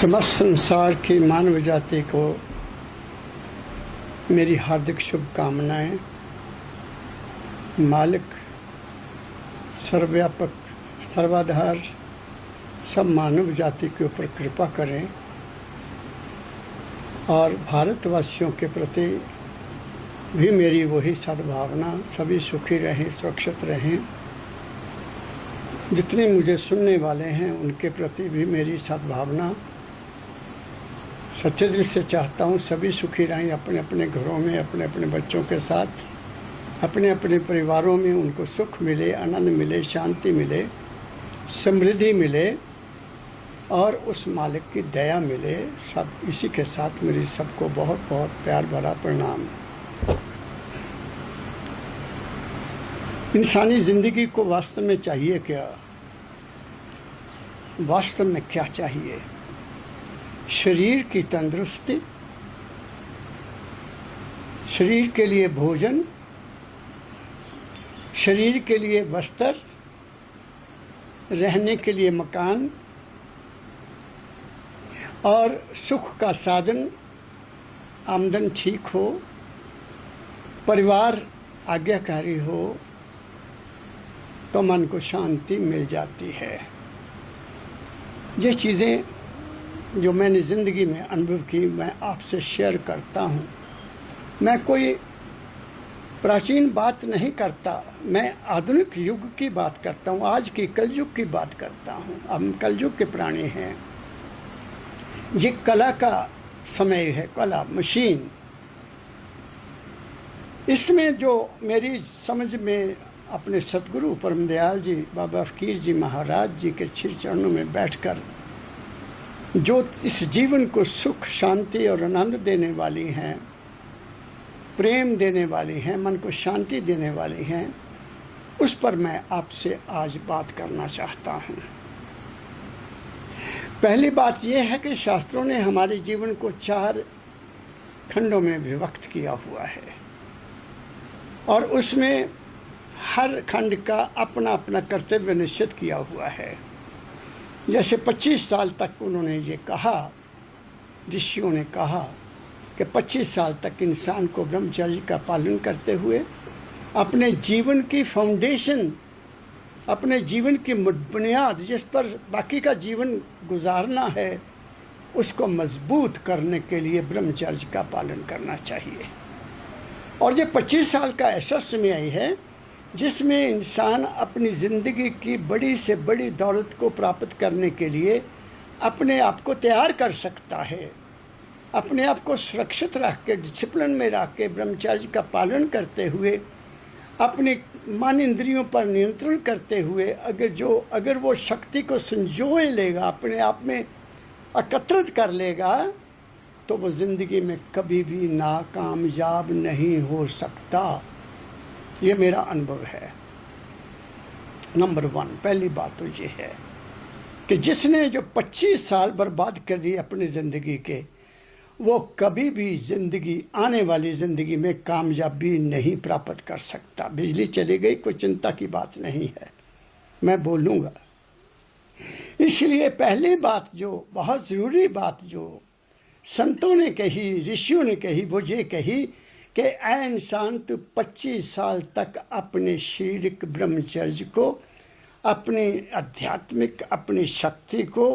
समस्त संसार की मानव जाति को मेरी हार्दिक शुभकामनाएं। मालिक सर्वव्यापक सर्वाधार सब मानव जाति के ऊपर कृपा करें और भारतवासियों के प्रति भी मेरी वही सद्भावना, सभी सुखी रहें, सुरक्षित रहें। जितने मुझे सुनने वाले हैं उनके प्रति भी मेरी सद्भावना। सच्चे दिल से चाहता हूँ सभी सुखी रहें, अपने अपने घरों में, अपने अपने बच्चों के साथ, अपने अपने परिवारों में उनको सुख मिले, आनंद मिले, शांति मिले, समृद्धि मिले और उस मालिक की दया मिले। सब इसी के साथ मेरी सबको बहुत बहुत प्यार भरा प्रणाम। इंसानी ज़िंदगी को वास्तव में चाहिए क्या? वास्तव में क्या चाहिए? शरीर की तंदुरुस्ती, शरीर के लिए भोजन, शरीर के लिए वस्त्र, रहने के लिए मकान और सुख का साधन, आमदन ठीक हो, परिवार आज्ञाकारी हो तो मन को शांति मिल जाती है। ये चीज़ें जो मैंने ज़िंदगी में अनुभव की मैं आपसे शेयर करता हूँ। मैं कोई प्राचीन बात नहीं करता, मैं आधुनिक युग की बात करता हूँ, आज की कलयुग की बात करता हूँ। हम कलयुग के प्राणी हैं। ये कला का समय है, कला मशीन। इसमें जो मेरी समझ में अपने सतगुरु परमदयाल जी बाबा फकीर जी महाराज जी के श्री चरणों में बैठकर जो इस जीवन को सुख, शांति और आनंद देने वाली हैं, प्रेम देने वाली हैं, मन को शांति देने वाली हैं, उस पर मैं आपसे आज बात करना चाहता हूँ। पहली बात यह है कि शास्त्रों ने हमारे जीवन को 4 खंडों में विभक्त किया हुआ है और उसमें हर खंड का अपना अपना कर्तव्य निश्चित किया हुआ है। जैसे 25 साल तक उन्होंने ये कहा, ऋषियों ने कहा कि 25 साल तक इंसान को ब्रह्मचर्य का पालन करते हुए अपने जीवन की फाउंडेशन, अपने जीवन की बुनियाद जिस पर बाकी का जीवन गुजारना है, उसको मजबूत करने के लिए ब्रह्मचर्य का पालन करना चाहिए। और ये 25 साल का ऐसा समय है जिसमें इंसान अपनी ज़िंदगी की बड़ी से बड़ी दौलत को प्राप्त करने के लिए अपने आप को तैयार कर सकता है। अपने आप को सुरक्षित रख के, डिसिप्लिन में रख के, ब्रह्मचर्य का पालन करते हुए, अपने मन इंद्रियों पर नियंत्रण करते हुए अगर वो शक्ति को संजोए लेगा, अपने आप में एकत्रित कर लेगा, तो वो ज़िंदगी में कभी भी नाकामयाब नहीं हो सकता। ये मेरा अनुभव है। नंबर 1, पहली बात तो ये है कि जिसने जो 25 साल बर्बाद कर दिए अपनी ज़िंदगी के, वो कभी भी ज़िंदगी, आने वाली ज़िंदगी में कामयाबी नहीं प्राप्त कर सकता। बिजली चली गई, कोई चिंता की बात नहीं है, मैं बोलूँगा। इसलिए पहली बात, जो बहुत ज़रूरी बात जो संतों ने कही, ऋषियों ने कही, वो ये कही कि ऐ इंसान, तू 25 साल तक अपने शारीरिक ब्रह्मचर्य को, अपनी आध्यात्मिक अपनी शक्ति को,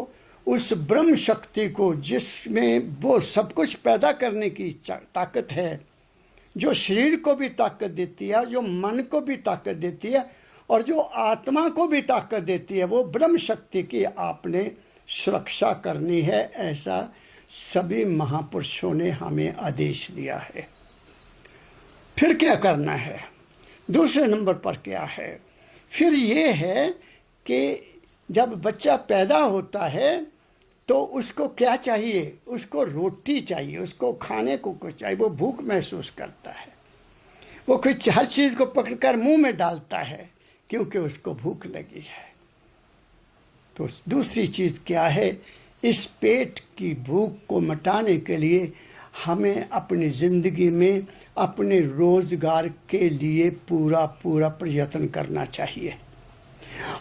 उस ब्रह्म शक्ति को जिसमें वो सब कुछ पैदा करने की ताकत है, जो शरीर को भी ताकत देती है, जो मन को भी ताकत देती है और जो आत्मा को भी ताकत देती है, वो ब्रह्म शक्ति की आपने सुरक्षा करनी है। ऐसा सभी महापुरुषों ने हमें आदेश दिया है। फिर क्या करना है? दूसरे नंबर पर क्या है? फिर ये है कि जब बच्चा पैदा होता है तो उसको क्या चाहिए? उसको रोटी चाहिए, उसको खाने को कुछ चाहिए। वो भूख महसूस करता है, वो कुछ हर चीज़ को पकड़कर मुंह में डालता है क्योंकि उसको भूख लगी है। तो दूसरी चीज़ क्या है? इस पेट की भूख को मिटाने के लिए हमें अपनी ज़िंदगी में अपने रोज़गार के लिए पूरा प्रयत्न करना चाहिए।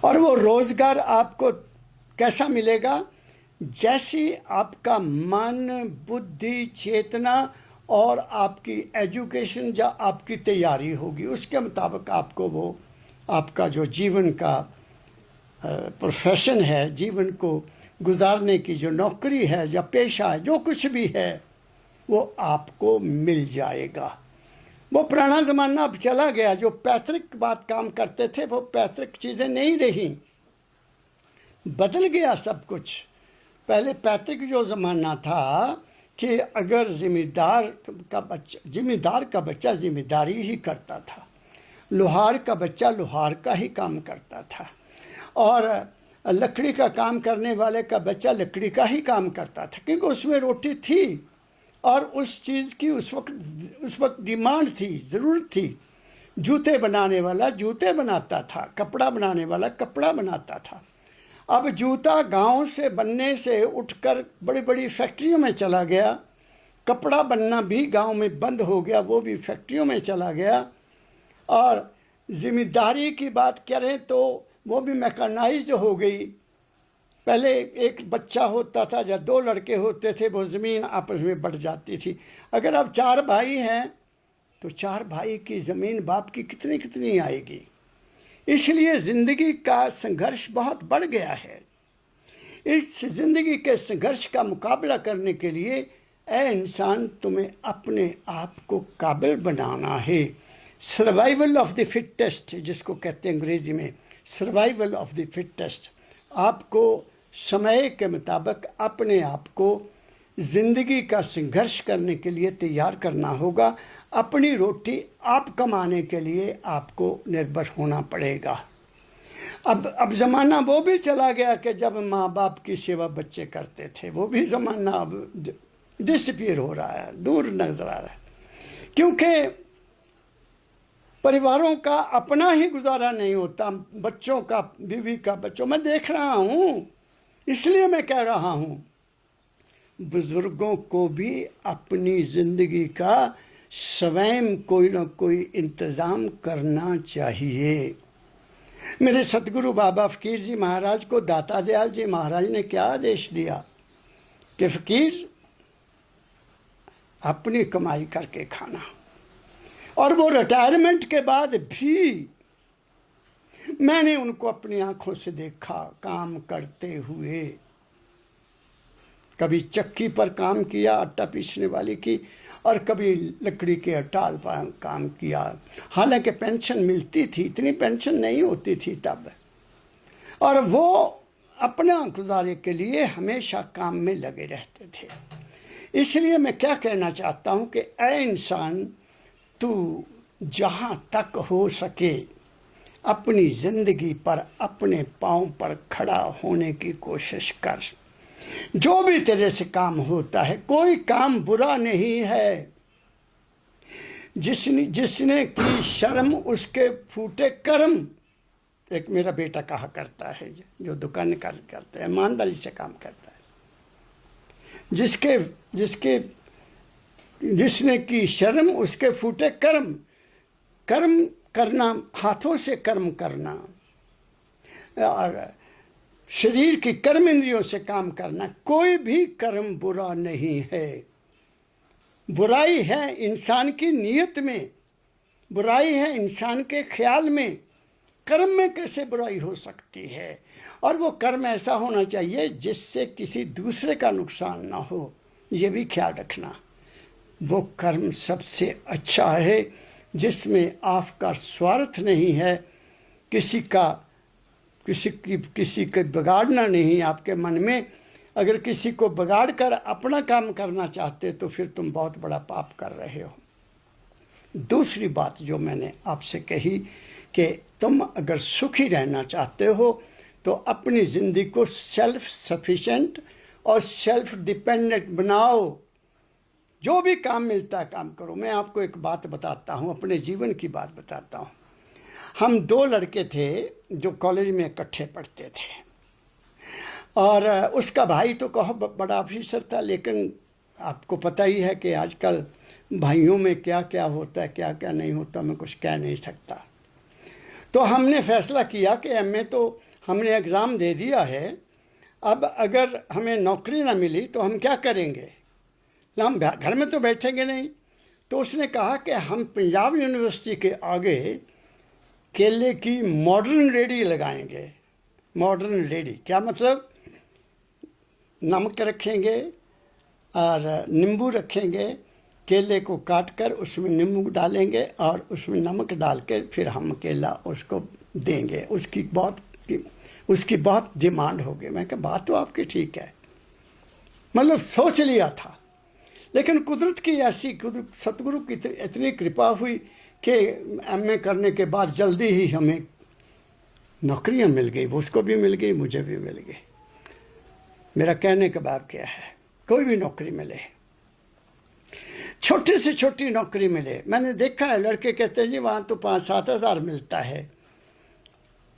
और वो रोज़गार आपको कैसा मिलेगा? जैसी आपका मन, बुद्धि, चेतना और आपकी एजुकेशन या आपकी तैयारी होगी, उसके मुताबिक आपको वो आपका जो जीवन का प्रोफेशन है, जीवन को गुजारने की जो नौकरी है या पेशा है, जो कुछ भी है, वो आपको मिल जाएगा। वो पुराना ज़माना अब चला गया। जो पैतृक बात काम करते थे वो पैतृक चीज़ें नहीं रही, बदल गया सब कुछ। पहले पैतृक जो ज़माना था कि अगर ज़िम्मेदार का बच्चा ज़िम्मेदारी ही करता था, लोहार का बच्चा लोहार का ही काम करता था, और लकड़ी का काम करने वाले का बच्चा लकड़ी का ही काम करता था, क्योंकि उसमें रोटी थी और उस चीज़ की उस वक्त डिमांड थी, ज़रूरत थी। जूते बनाने वाला जूते बनाता था, कपड़ा बनाने वाला कपड़ा बनाता था। अब जूता गांव से बनने से उठकर बड़ी बड़ी फैक्ट्रियों में चला गया, कपड़ा बनना भी गांव में बंद हो गया, वो भी फैक्ट्रियों में चला गया। और ज़िम्मेदारी की बात करें तो वो भी मैकेनाइज्ड हो गई। पहले एक बच्चा होता था या 2 लड़के होते थे, वो ज़मीन आपस में बढ़ जाती थी। अगर अब 4 भाई हैं तो 4 भाई की ज़मीन बाप की कितनी कितनी आएगी। इसलिए ज़िंदगी का संघर्ष बहुत बढ़ गया है। इस ज़िंदगी के संघर्ष का मुकाबला करने के लिए ऐ इंसान, तुम्हें अपने आप को काबिल बनाना है। सर्वाइवल ऑफ द फिटेस्ट, जिसको कहते हैं अंग्रेजी में, सर्वाइवल ऑफ द फिटेस्ट। आपको समय के मुताबिक अपने आप को ज़िंदगी का संघर्ष करने के लिए तैयार करना होगा। अपनी रोटी आप कमाने के लिए आपको निर्भर होना पड़ेगा। अब ज़माना वो भी चला गया कि जब माँ बाप की सेवा बच्चे करते थे, वो भी ज़माना अब डिसअपीयर हो रहा है, दूर नजर आ रहा है, क्योंकि परिवारों का अपना ही गुजारा नहीं होता। बच्चों का, बीवी का, बच्चों, मैं देख रहा हूँ, इसलिए मैं कह रहा हूँ, बुजुर्गों को भी अपनी ज़िंदगी का स्वयं कोई ना कोई इंतज़ाम करना चाहिए। मेरे सतगुरु बाबा फ़कीर जी महाराज को दाता दयाल जी महाराज ने क्या आदेश दिया कि फ़कीर, अपनी कमाई करके खाना। और वो रिटायरमेंट के बाद भी मैंने उनको अपनी आंखों से देखा काम करते हुए। कभी चक्की पर काम किया, आटा पीसने वाली की, और कभी लकड़ी के अटाल पर काम किया। हालांकि पेंशन मिलती थी, इतनी पेंशन नहीं होती थी तब, और वो अपना गुजारे के लिए हमेशा काम में लगे रहते थे। इसलिए मैं क्या कहना चाहता हूँ कि ऐ इंसान, तू जहाँ तक हो सके अपनी ज़िंदगी पर अपने पाँव पर खड़ा होने की कोशिश कर। जो भी तेरे से काम होता है, कोई काम बुरा नहीं है। जिसने की शर्म उसके फूटे कर्म, एक मेरा बेटा कहा करता है, जो दुकान करता है, ईमानदारी से काम करता है। जिसने की शर्म उसके फूटे कर्म। कर्म करना, हाथों से कर्म करना, और शरीर की कर्म इंद्रियों से काम करना, कोई भी कर्म बुरा नहीं है। बुराई है इंसान की नीयत में, बुराई है इंसान के ख्याल में। कर्म में कैसे बुराई हो सकती है? और वो कर्म ऐसा होना चाहिए जिससे किसी दूसरे का नुकसान ना हो, ये भी ख्याल रखना। वो कर्म सबसे अच्छा है जिसमें आपका स्वार्थ नहीं है, किसी के बिगाड़ना नहीं आपके मन में। अगर किसी को बिगाड़ कर अपना काम करना चाहते तो फिर तुम बहुत बड़ा पाप कर रहे हो। दूसरी बात जो मैंने आपसे कही कि तुम अगर सुखी रहना चाहते हो तो अपनी ज़िंदगी को सेल्फ सफिशिएंट और सेल्फ डिपेंडेंट बनाओ। जो भी काम मिलता है काम करो। मैं आपको एक बात बताता हूँ, अपने जीवन की बात बताता हूँ। हम 2 लड़के थे जो कॉलेज में इकट्ठे पढ़ते थे, और उसका भाई तो कहो बड़ा ऑफिसर था, लेकिन आपको पता ही है कि आजकल भाइयों में क्या क्या होता है, क्या क्या नहीं होता, मैं कुछ कह नहीं सकता। तो हमने फैसला किया कि एमए तो हमने एग्ज़ाम दे दिया है, अब अगर हमें नौकरी ना मिली तो हम क्या करेंगे, हम घर में तो बैठेंगे नहीं। तो उसने कहा कि हम पंजाब यूनिवर्सिटी के आगे केले की मॉडर्न रेडी लगाएंगे। मॉडर्न रेडी क्या मतलब, नमक रखेंगे और नींबू रखेंगे, केले को काट कर उसमें नींबू डालेंगे और उसमें नमक डाल के फिर हम केला उसको देंगे। उसकी बहुत डिमांड होगी। मैं कहा बात तो आपकी ठीक है, मतलब सोच लिया था। लेकिन कुदरत की ऐसी, सतगुरु की इतनी कृपा हुई कि एमए करने के बाद जल्दी ही हमें नौकरियां मिल गई। उसको भी मिल गई, मुझे भी मिल गई। मेरा कहने का भाव क्या है, कोई भी नौकरी मिले, छोटी से छोटी नौकरी मिले। मैंने देखा है लड़के कहते हैं जी वहाँ तो 5-7 हज़ार मिलता है।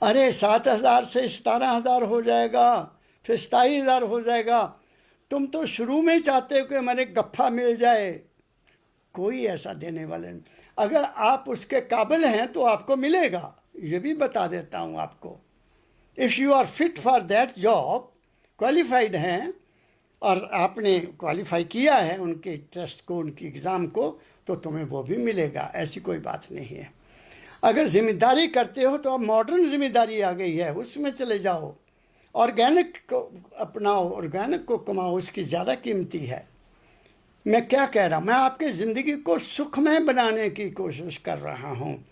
अरे 7 हज़ार से 17 हज़ार हो जाएगा, फिर 27 हज़ार हो जाएगा। तुम तो शुरू में ही चाहते हो कि मैंने गप्फा मिल जाए। कोई ऐसा देने वाले नहीं। अगर आप उसके काबिल हैं तो आपको मिलेगा, ये भी बता देता हूँ आपको। If you are fit for that job, qualified हैं और आपने क्वालिफाई किया है उनके टेस्ट को, उनकी एग्ज़ाम को, तो तुम्हें वो भी मिलेगा। ऐसी कोई बात नहीं है। अगर जिम्मेदारी करते हो तो अब मॉडर्न जिम्मेदारी आ गई है, उसमें चले जाओ। ऑर्गेनिक को अपनाओ, ऑर्गेनिक को कमाओ, उसकी ज़्यादा कीमती है। मैं क्या कह रहा हूँ, मैं आपकी ज़िंदगी को सुखमय बनाने की कोशिश कर रहा हूँ।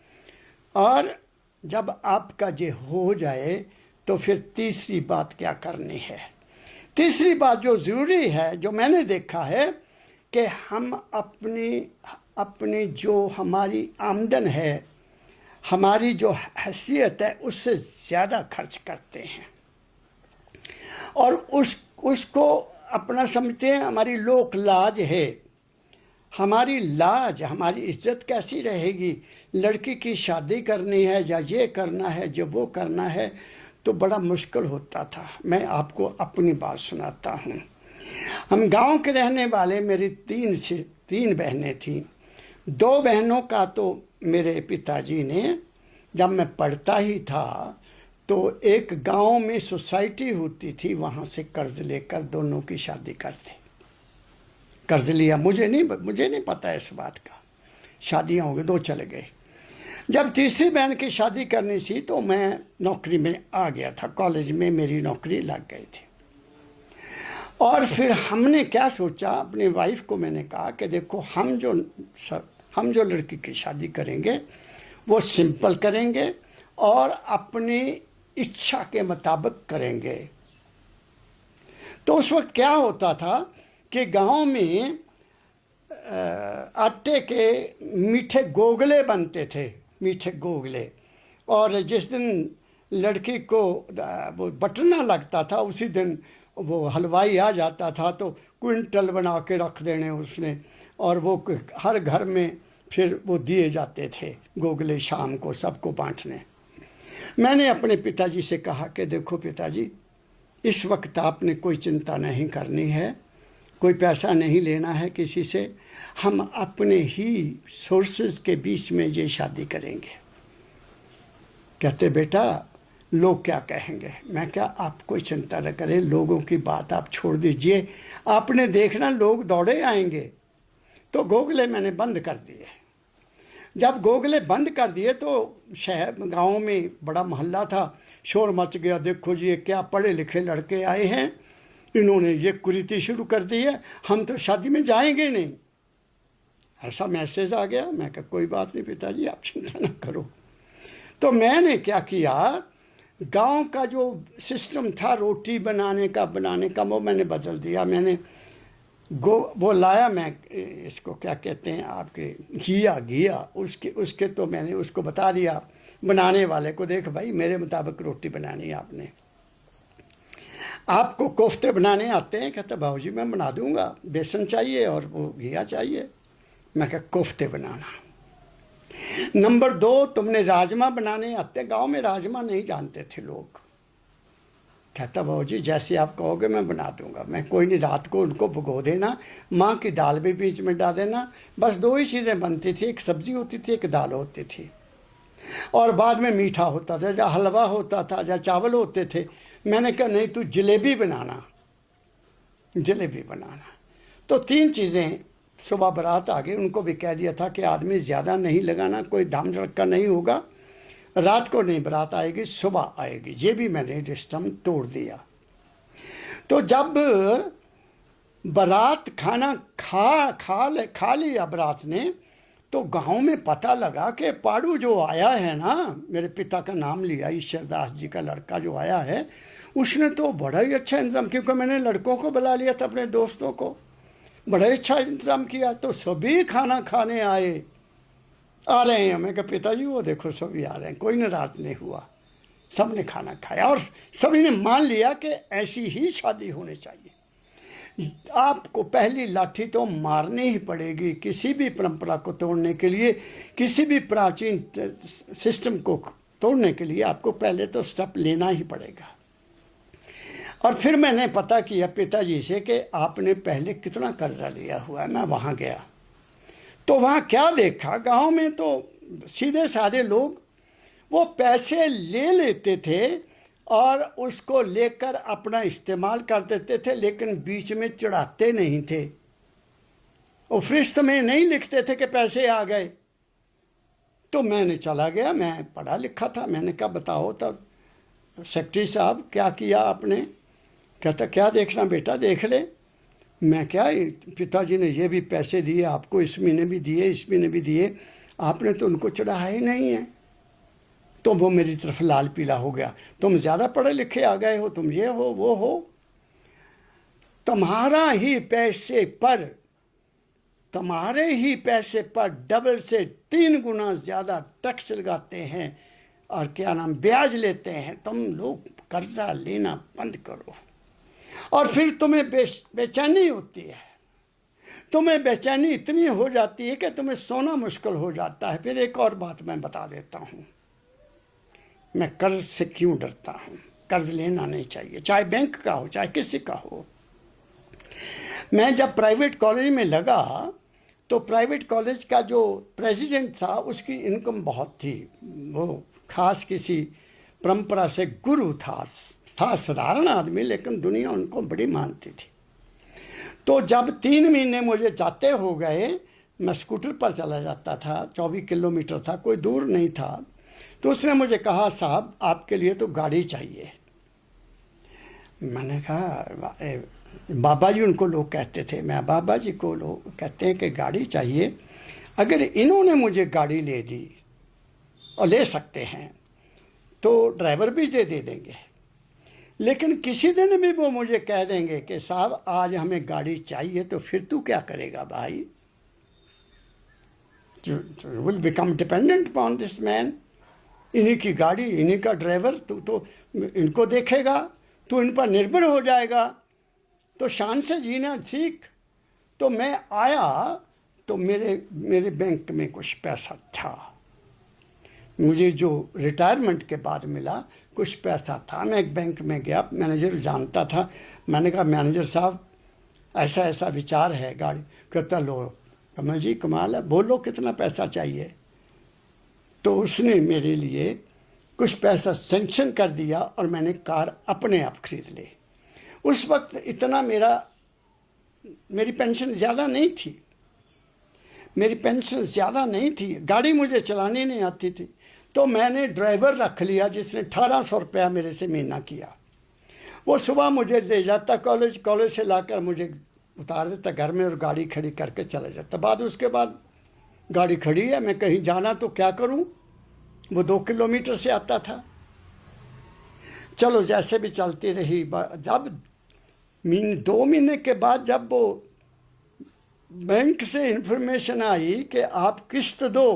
और जब आपका ये हो जाए तो फिर तीसरी बात क्या करनी है। तीसरी बात जो ज़रूरी है, जो मैंने देखा है कि हम अपनी जो हमारी आमदन है, हमारी जो हैसियत है, उससे ज़्यादा खर्च करते हैं और उसको अपना समझते हैं हमारी लोक लाज है। हमारी लाज, हमारी इज्जत कैसी रहेगी। लड़की की शादी करनी है या ये करना है या वो करना है, तो बड़ा मुश्किल होता था। मैं आपको अपनी बात सुनाता हूँ। हम गांव के रहने वाले, मेरी तीन बहनें थीं। 2 बहनों का तो मेरे पिताजी ने, जब मैं पढ़ता ही था तो एक गांव में सोसाइटी होती थी, वहाँ से कर्ज लेकर दोनों की शादी करते। कर्ज लिया, मुझे नहीं पता इस बात का। शादियाँ हो गई, 2 चले गए। जब तीसरी बहन की शादी करनी थी तो मैं नौकरी में आ गया था, कॉलेज में मेरी नौकरी लग गई थी। और फिर हमने क्या सोचा, अपनी वाइफ को मैंने कहा कि देखो हम जो लड़की की शादी करेंगे वो सिंपल करेंगे और अपनी इच्छा के मुताबिक करेंगे। तो उस वक्त क्या होता था कि गांव में आटे के मीठे गोगले बनते थे, मीठे गोगले। और जिस दिन लड़की को वो बटना लगता था, उसी दिन वो हलवाई आ जाता था तो क्विंटल बना के रख देने उसने, और वो हर घर में फिर वो दिए जाते थे गोगले, शाम को सबको बांटने। मैंने अपने पिताजी से कहा कि देखो पिताजी, इस वक्त आपने कोई चिंता नहीं करनी है, कोई पैसा नहीं लेना है किसी से, हम अपने ही सोर्सेज के बीच में ये शादी करेंगे। कहते बेटा लोग क्या कहेंगे। मैं क्या, आप कोई चिंता न करें, लोगों की बात आप छोड़ दीजिए, आपने देखना लोग दौड़े आएंगे। तो गोगले मैंने बंद कर दिए। जब गोगले बंद कर दिए तो शहर गांव में बड़ा मोहल्ला था, शोर मच गया, देखो जी ये क्या पढ़े लिखे लड़के आए हैं, इन्होंने ये कुरीति शुरू कर दी है, हम तो शादी में जाएंगे नहीं। ऐसा मैसेज आ गया। मैं कहा कोई बात नहीं पिताजी, आप चिंता न करो। तो मैंने क्या किया, गांव का जो सिस्टम था रोटी बनाने का वो मैंने बदल दिया। मैंने वो लाया, मैं इसको क्या कहते हैं आपके, घिया उसके तो मैंने उसको बता दिया बनाने वाले को, देख भाई मेरे मुताबिक रोटी बनानी है आपने। आपको कोफ्ते बनाने आते हैं? कहता भाऊजी मैं बना दूंगा, बेसन चाहिए और वो घिया चाहिए। मैं कहा कोफ्ते बनाना। नंबर 2, तुमने राजमा बनाने आते? गांव में राजमा नहीं जानते थे लोग। कहता भाऊजी जैसे आप कहोगे मैं बना दूंगा। मैं कोई नहीं, रात को उनको भिगो देना, माँ की दाल भी बीच में डाल देना, बस 2 ही चीज़ें बनती थी, एक सब्जी होती थी, एक दाल होती थी। और बाद में मीठा होता था, या हलवा होता था, या चावल होते थे। मैंने कहा नहीं, तू जलेबी बनाना, जलेबी बनाना। तो 3 चीज़ें। सुबह बारात आ गई, उनको भी कह दिया था कि आदमी ज़्यादा नहीं लगाना, कोई धाम धड़का नहीं होगा, रात को नहीं बारात आएगी, सुबह आएगी। ये भी मैंने सिस्टम तोड़ दिया। तो जब बारात खाना खा लिया बारात ने, तो गांव में पता लगा कि पाड़ू जो आया है ना, मेरे पिता का नाम लिया, ईश्वरदास जी का लड़का जो आया है, उसने तो बड़ा ही अच्छा इंतजाम, क्योंकि मैंने लड़कों को बुला लिया था, अपने दोस्तों को, बड़ा ही अच्छा इंतजाम किया। तो सभी खाना खाने आ रहे हैं। मैं कहा पिताजी वो देखो सभी आ रहे हैं, कोई नाराज नहीं हुआ, सब ने खाना खाया और सभी ने मान लिया कि ऐसी ही शादी होनी चाहिए। आपको पहली लाठी तो मारनी ही पड़ेगी किसी भी परंपरा को तोड़ने के लिए, किसी भी प्राचीन सिस्टम को तोड़ने के लिए आपको पहले तो स्टेप लेना ही पड़ेगा। और फिर मैंने पता किया पिताजी से कि आपने पहले कितना कर्जा लिया हुआ है। मैं वहाँ गया तो वहाँ क्या देखा, गांव में तो सीधे साधे लोग वो पैसे ले लेते थे और उसको लेकर अपना इस्तेमाल कर देते थे, लेकिन बीच में चढ़ाते नहीं थे। वो फरिश्त में नहीं लिखते थे कि पैसे आ गए। तो मैंने चला गया, मैं पढ़ा लिखा था, मैंने कहा बताओ तब सेक्रेटरी साहब क्या किया आपने? कहता क्या देखना बेटा, देख ले। मैं क्या, पिताजी ने ये भी पैसे दिए आपको, इस महीने भी दिए, इस महीने भी दिए, आपने तो उनको चढ़ाया ही नहीं है। तो वो मेरी तरफ लाल पीला हो गया, तुम ज़्यादा पढ़े लिखे आ गए हो, तुम ये हो वो हो, तुम्हारा ही पैसे पर, तुम्हारे ही पैसे पर डबल से 3 गुना ज़्यादा टैक्स लगाते हैं और क्या नाम ब्याज लेते हैं। तुम लोग कर्जा लेना बंद करो। और फिर तुम्हें बेचैनी होती है, तुम्हें बेचैनी इतनी हो जाती है कि तुम्हें सोना मुश्किल हो जाता है। फिर एक और बात मैं बता देता हूँ, मैं कर्ज से क्यों डरता हूँ। कर्ज लेना नहीं चाहिए, चाहे बैंक का हो चाहे किसी का हो। मैं जब प्राइवेट कॉलेज में लगा तो प्राइवेट कॉलेज का जो प्रेसिडेंट था उसकी इनकम बहुत थी, वो खास किसी परंपरा से गुरु था साधारण आदमी, लेकिन दुनिया उनको बड़ी मानती थी। तो जब 3 महीने मुझे जाते हो गए, मैं स्कूटर पर चला जाता था, 24 किलोमीटर था, कोई दूर नहीं था। तो उसने मुझे कहा साहब आपके लिए तो गाड़ी चाहिए। मैंने कहा बाबा जी उनको लोग कहते थे, मैं बाबा जी को लोग कहते हैं कि गाड़ी चाहिए। अगर इन्होंने मुझे गाड़ी ले दी और ले सकते हैं तो ड्राइवर भी दे देंगे, लेकिन किसी दिन भी वो मुझे कह देंगे कि साहब आज हमें गाड़ी चाहिए, तो फिर तू क्या करेगा भाई? Will become dependent upon this man. इन्हीं की गाड़ी, इन्हीं का ड्राइवर, तू तो इनको देखेगा, तू इन पर निर्भर हो जाएगा, तो शान से जीना सीख। तो मैं आया तो मेरे बैंक में कुछ पैसा था, मुझे जो रिटायरमेंट के बाद मिला कुछ पैसा था। मैं एक बैंक में गया, मैनेजर जानता था। मैंने कहा मैनेजर साहब ऐसा ऐसा विचार है गाड़ी। कहता लो कमल जी कमाल है, बोलो कितना पैसा चाहिए। तो उसने मेरे लिए कुछ पैसा सेंक्शन कर दिया और मैंने कार अपने आप खरीद ली। उस वक्त इतना मेरी पेंशन ज़्यादा नहीं थी, मेरी पेंशन ज़्यादा नहीं थी, गाड़ी मुझे चलानी नहीं आती थी। तो मैंने ड्राइवर रख लिया जिसने 1800 रुपया मेरे से महीना किया। वो सुबह मुझे ले जाता कॉलेज, कॉलेज से लाकर मुझे उतार देता घर में और गाड़ी खड़ी करके चला जाता। उसके बाद गाड़ी खड़ी है, मैं कहीं जाना तो क्या करूं? वो 2 किलोमीटर से आता था। चलो जैसे भी चलती रही। जब 2 महीने के बाद जब वो बैंक से इन्फॉर्मेशन आई कि आप किस्त दो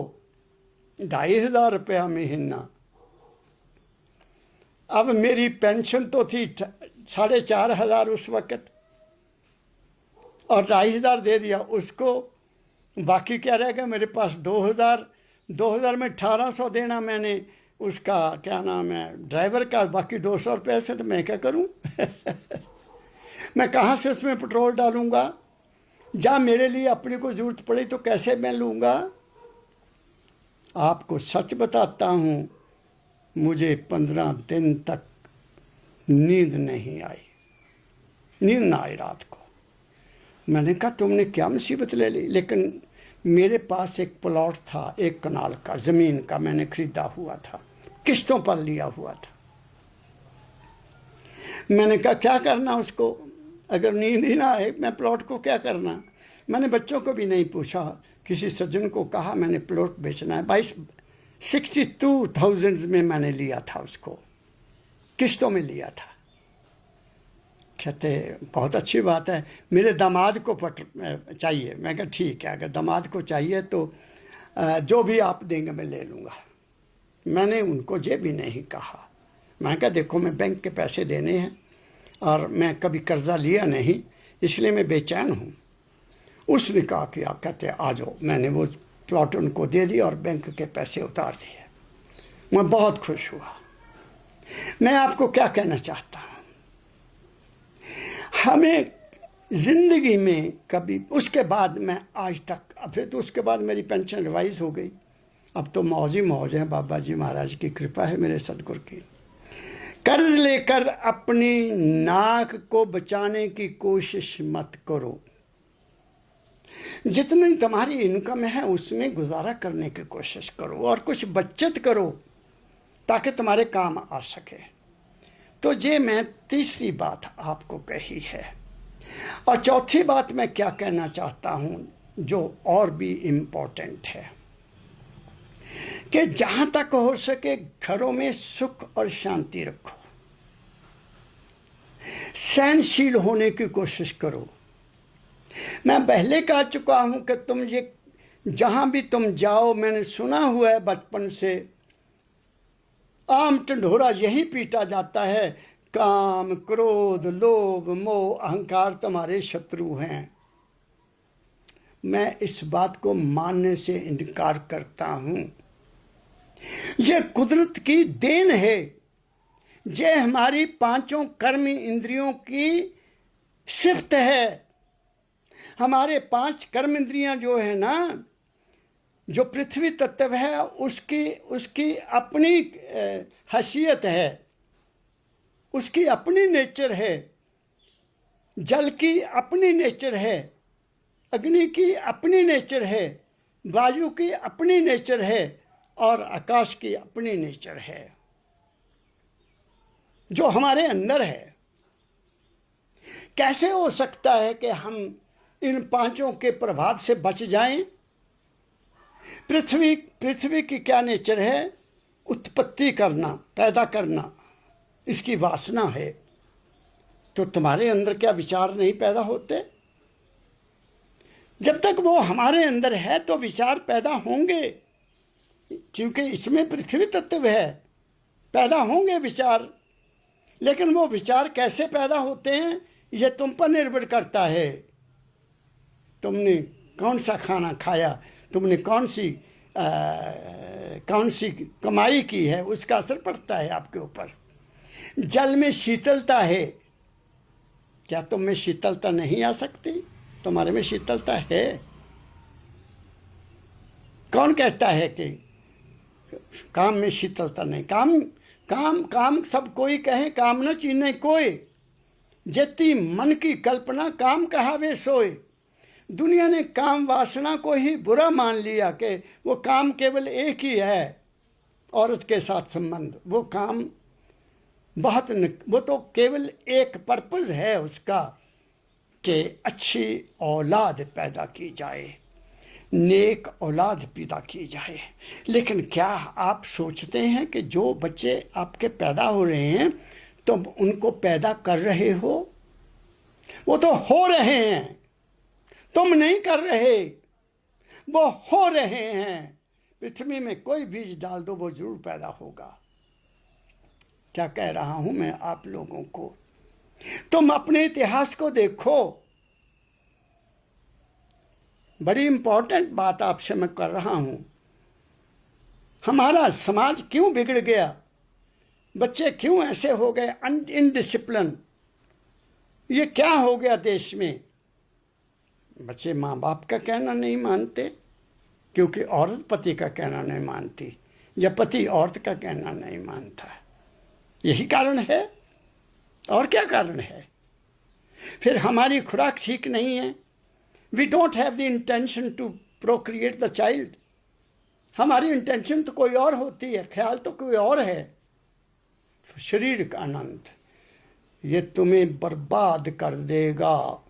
2500 रुपया महीना। अब मेरी पेंशन तो थी 4500 उस वक्त, और 2500 दे दिया उसको, बाकी क्या रहेगा मेरे पास 2000 में 1800 देना मैंने उसका क्या नाम है ड्राइवर का, बाकी 200 रुपये से तो मैं क्या करूं? मैं कहाँ से उसमें पेट्रोल डालूंगा? जहाँ मेरे लिए अपने को ज़रूरत पड़ी तो कैसे मैं लूँगा? आपको सच बताता हूँ, मुझे 15 दिन तक नींद नहीं आई, नींद ना आई रात को। मैंने कहा तुमने क्या मुसीबत ले ली? लेकिन मेरे पास एक प्लॉट था 1 कनाल का ज़मीन का, मैंने खरीदा हुआ था, किश्तों पर लिया हुआ था। मैंने कहा क्या करना उसको, अगर नींद ही ना आए मैं प्लॉट को क्या करना। मैंने बच्चों को भी नहीं पूछा, किसी सज्जन को कहा मैंने प्लॉट बेचना है। 62,000 में मैंने लिया था उसको, किश्तों में लिया था। कहते बहुत अच्छी बात है, मेरे दामाद को चाहिए। मैं कहा ठीक है, अगर दामाद को चाहिए तो जो भी आप देंगे मैं ले लूँगा। मैंने उनको ये भी नहीं कहा। मैं कहा देखो मैं बैंक के पैसे देने हैं और मैं कभी कर्जा लिया नहीं, इसलिए मैं बेचैन हूँ। उसने कहा कि आप कहते आ जाओ। मैंने वो प्लॉट उनको दे दिया और बैंक के पैसे उतार दिए। मैं बहुत खुश हुआ। मैं आपको क्या कहना चाहता हूँ, हमें ज़िंदगी में कभी, उसके बाद मैं आज तक, फिर तो उसके बाद मेरी पेंशन रिवाइज हो गई। अब तो मौज ही मौज है, बाबा जी महाराज की कृपा है, मेरे सदगुरु की। कर्ज लेकर अपनी नाक को बचाने की कोशिश मत करो। जितनी तुम्हारी इनकम है उसमें गुजारा करने की कोशिश करो और कुछ बचत करो ताकि तुम्हारे काम आ सके। तो ये मैं तीसरी बात आपको कही है। और चौथी बात मैं क्या कहना चाहता हूं, जो और भी इम्पोर्टेंट है, कि जहां तक हो सके घरों में सुख और शांति रखो, सहनशील होने की कोशिश करो। मैं पहले कह चुका हूं कि तुम ये जहां भी तुम जाओ, मैंने सुना हुआ है बचपन से, आम ढिंढोरा यही पीटा जाता है, काम क्रोध लोभ मोह अहंकार तुम्हारे शत्रु हैं। मैं इस बात को मानने से इनकार करता हूं। यह कुदरत की देन है, यह हमारी 5 कर्म इंद्रियों की सिफ्त है। हमारे 5 कर्म इंद्रियां जो है ना, जो पृथ्वी तत्व है उसकी अपनी हैसियत है, उसकी अपनी नेचर है। जल की अपनी नेचर है, अग्नि की अपनी नेचर है, वायु की अपनी नेचर है और आकाश की अपनी नेचर है, जो हमारे अंदर है। कैसे हो सकता है कि हम इन 5 के प्रभाव से बच जाएं? पृथ्वी की क्या नेचर है? उत्पत्ति करना, पैदा करना, इसकी वासना है। तो तुम्हारे अंदर क्या विचार नहीं पैदा होते? जब तक वो हमारे अंदर है तो विचार पैदा होंगे, क्योंकि इसमें पृथ्वी तत्व है, पैदा होंगे विचार। लेकिन वो विचार कैसे पैदा होते हैं, यह तुम पर निर्भर करता है। तुमने कौन सा खाना खाया, तुमने कौन सी कमाई की है, उसका असर पड़ता है आपके ऊपर। जल में शीतलता है, क्या तुम में शीतलता नहीं आ सकती? तुम्हारे में शीतलता है। कौन कहता है कि काम में शीतलता नहीं? काम सब कोई कहे, काम न चीने कोई, जेती मन की कल्पना काम कहावे सोए। दुनिया ने काम वासना को ही बुरा मान लिया कि वो काम केवल एक ही है, औरत के साथ संबंध। वो काम वो तो केवल एक पर्पज है उसका कि अच्छी औलाद पैदा की जाए, नेक औलाद पैदा की जाए। लेकिन क्या आप सोचते हैं कि जो बच्चे आपके पैदा हो रहे हैं तुम उनको पैदा कर रहे हो? वो तो हो रहे हैं, तुम नहीं कर रहे, वो हो रहे हैं। पृथ्वी में कोई बीज डाल दो वो जरूर पैदा होगा। क्या कह रहा हूं मैं आप लोगों को? तुम अपने इतिहास को देखो। बड़ी इंपॉर्टेंट बात आपसे मैं कर रहा हूं। हमारा समाज क्यों बिगड़ गया? बच्चे क्यों ऐसे हो गए इनडिसिप्लिन? ये क्या हो गया देश में? बच्चे माँ बाप का कहना नहीं मानते, क्योंकि औरत पति का कहना नहीं मानती, या पति औरत का कहना नहीं मानता। यही कारण है। और क्या कारण है? फिर हमारी खुराक ठीक नहीं है। We don't have the intention to procreate the child. हमारी इंटेंशन तो कोई और होती है, ख्याल तो कोई और है। शरीर का आनंद ये तुम्हें बर्बाद कर देगा।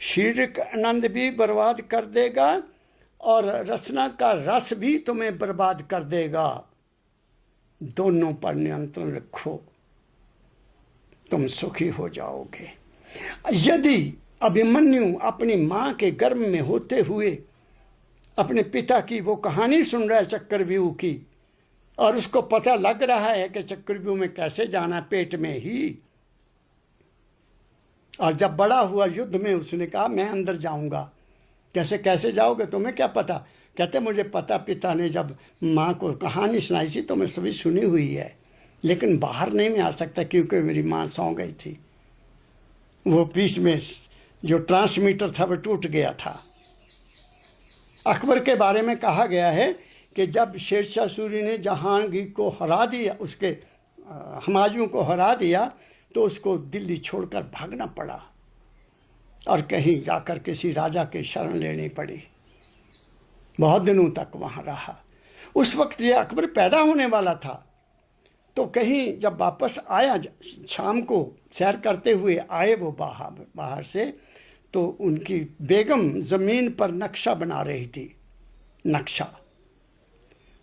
शरीर का आनंद भी बर्बाद कर देगा और रचना का रस भी तुम्हें बर्बाद कर देगा। दोनों पर नियंत्रण रखो, तुम सुखी हो जाओगे। यदि अभिमन्यु अपनी मां के गर्भ में होते हुए अपने पिता की वो कहानी सुन रहा है चक्रव्यूह की, और उसको पता लग रहा है कि चक्रव्यूह में कैसे जाना, पेट में ही, और जब बड़ा हुआ युद्ध में उसने कहा मैं अंदर जाऊंगा। कैसे कैसे जाओगे, तुम्हें क्या पता? कहते मुझे पता, पिता ने जब माँ को कहानी सुनाई थी तो मैं सभी सुनी हुई है, लेकिन बाहर नहीं मैं आ सकता क्योंकि मेरी माँ सौ गई थी। वो बीच में जो ट्रांसमीटर था वो टूट गया था। अकबर के बारे में कहा गया है कि जब शेरशाह सूरी ने जहांगीर को हरा दिया, उसके हुमायूं को हरा दिया, तो उसको दिल्ली छोड़कर भागना पड़ा और कहीं जाकर किसी राजा के शरण लेनी पड़ी। बहुत दिनों तक वहां रहा। उस वक्त ये अकबर पैदा होने वाला था। तो कहीं जब वापस आया, शाम को सैर करते हुए आए वो बाहर से, तो उनकी बेगम जमीन पर नक्शा बना रही थी। नक्शा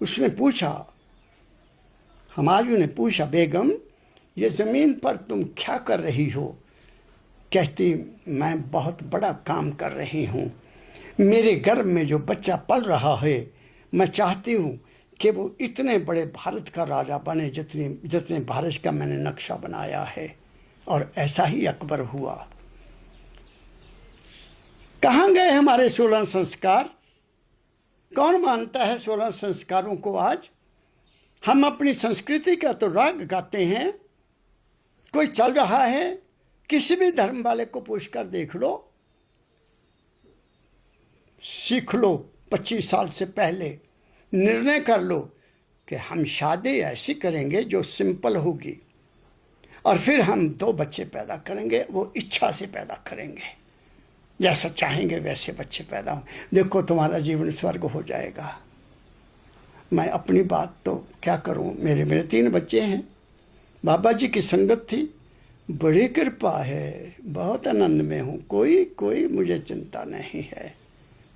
उसने पूछा, हुमायूं ने पूछा, बेगम ये जमीन पर तुम क्या कर रही हो? कहती मैं बहुत बड़ा काम कर रही हूँ। मेरे गर्भ में जो बच्चा पल रहा है, मैं चाहती हूँ कि वो इतने बड़े भारत का राजा बने जितने भारत का मैंने नक्शा बनाया है। और ऐसा ही अकबर हुआ। कहाँ गए हमारे 16 संस्कार? कौन मानता है 16 संस्कारों को? आज हम अपनी संस्कृति का तो राग गाते हैं। कोई चल रहा है, किसी भी धर्म वाले को पूछकर देख लो, सीख लो। 25 साल से पहले निर्णय कर लो कि हम शादी ऐसी करेंगे जो सिंपल होगी, और फिर हम 2 बच्चे पैदा करेंगे, वो इच्छा से पैदा करेंगे, जैसा चाहेंगे वैसे बच्चे पैदा हों। देखो तुम्हारा जीवन स्वर्ग हो जाएगा। मैं अपनी बात तो क्या करूं, मेरे 3 बच्चे हैं। बाबा जी की संगत थी, बड़ी कृपा है, बहुत आनंद में हूँ, कोई मुझे चिंता नहीं है।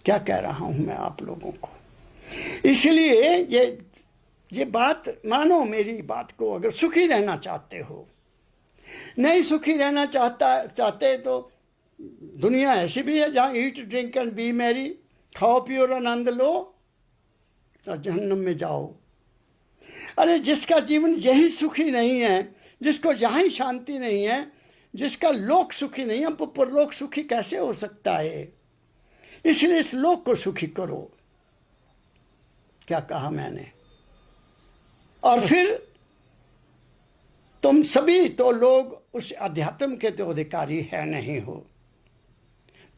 क्या कह रहा हूँ मैं आप लोगों को? इसलिए ये बात मानो, मेरी बात को। अगर सुखी रहना चाहते हो, नहीं सुखी रहना चाहते तो दुनिया ऐसी भी है जहाँ eat drink and B Mary, खाओ पियो और आनंद लो, और जहन्नम में जाओ। अरे जिसका जीवन यही सुखी नहीं है, जिसको यहाँ ही शांति नहीं है, जिसका लोक सुखी नहीं है, वो परलोक सुखी कैसे हो सकता है? इसलिए इस लोक को सुखी करो। क्या कहा मैंने? और फिर तुम सभी तो लोग उस अध्यात्म के तो अधिकारी है नहीं हो,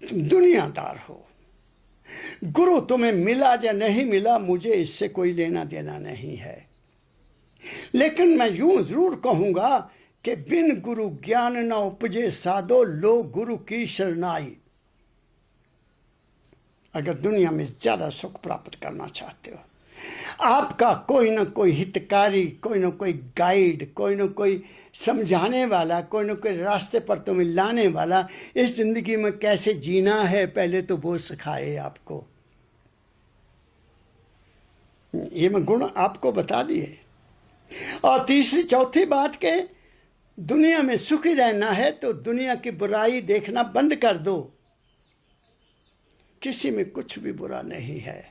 तुम दुनियादार हो। गुरु तुम्हें मिला या नहीं मिला, मुझे इससे कोई लेना देना नहीं है। लेकिन मैं यूं जरूर कहूंगा कि बिन गुरु ज्ञान न उपजे साधो, लो गुरु की शरणाई। अगर दुनिया में ज्यादा सुख प्राप्त करना चाहते हो, आपका कोई ना कोई हितकारी, कोई ना कोई गाइड, कोई ना कोई समझाने वाला, कोई ना कोई रास्ते पर तुम्हें लाने वाला, इस जिंदगी में कैसे जीना है पहले तो वो सिखाए आपको। ये मैं गुण आपको बता दिए। और तीसरी चौथी बात के, दुनिया में सुखी रहना है तो दुनिया की बुराई देखना बंद कर दो। किसी में कुछ भी बुरा नहीं है।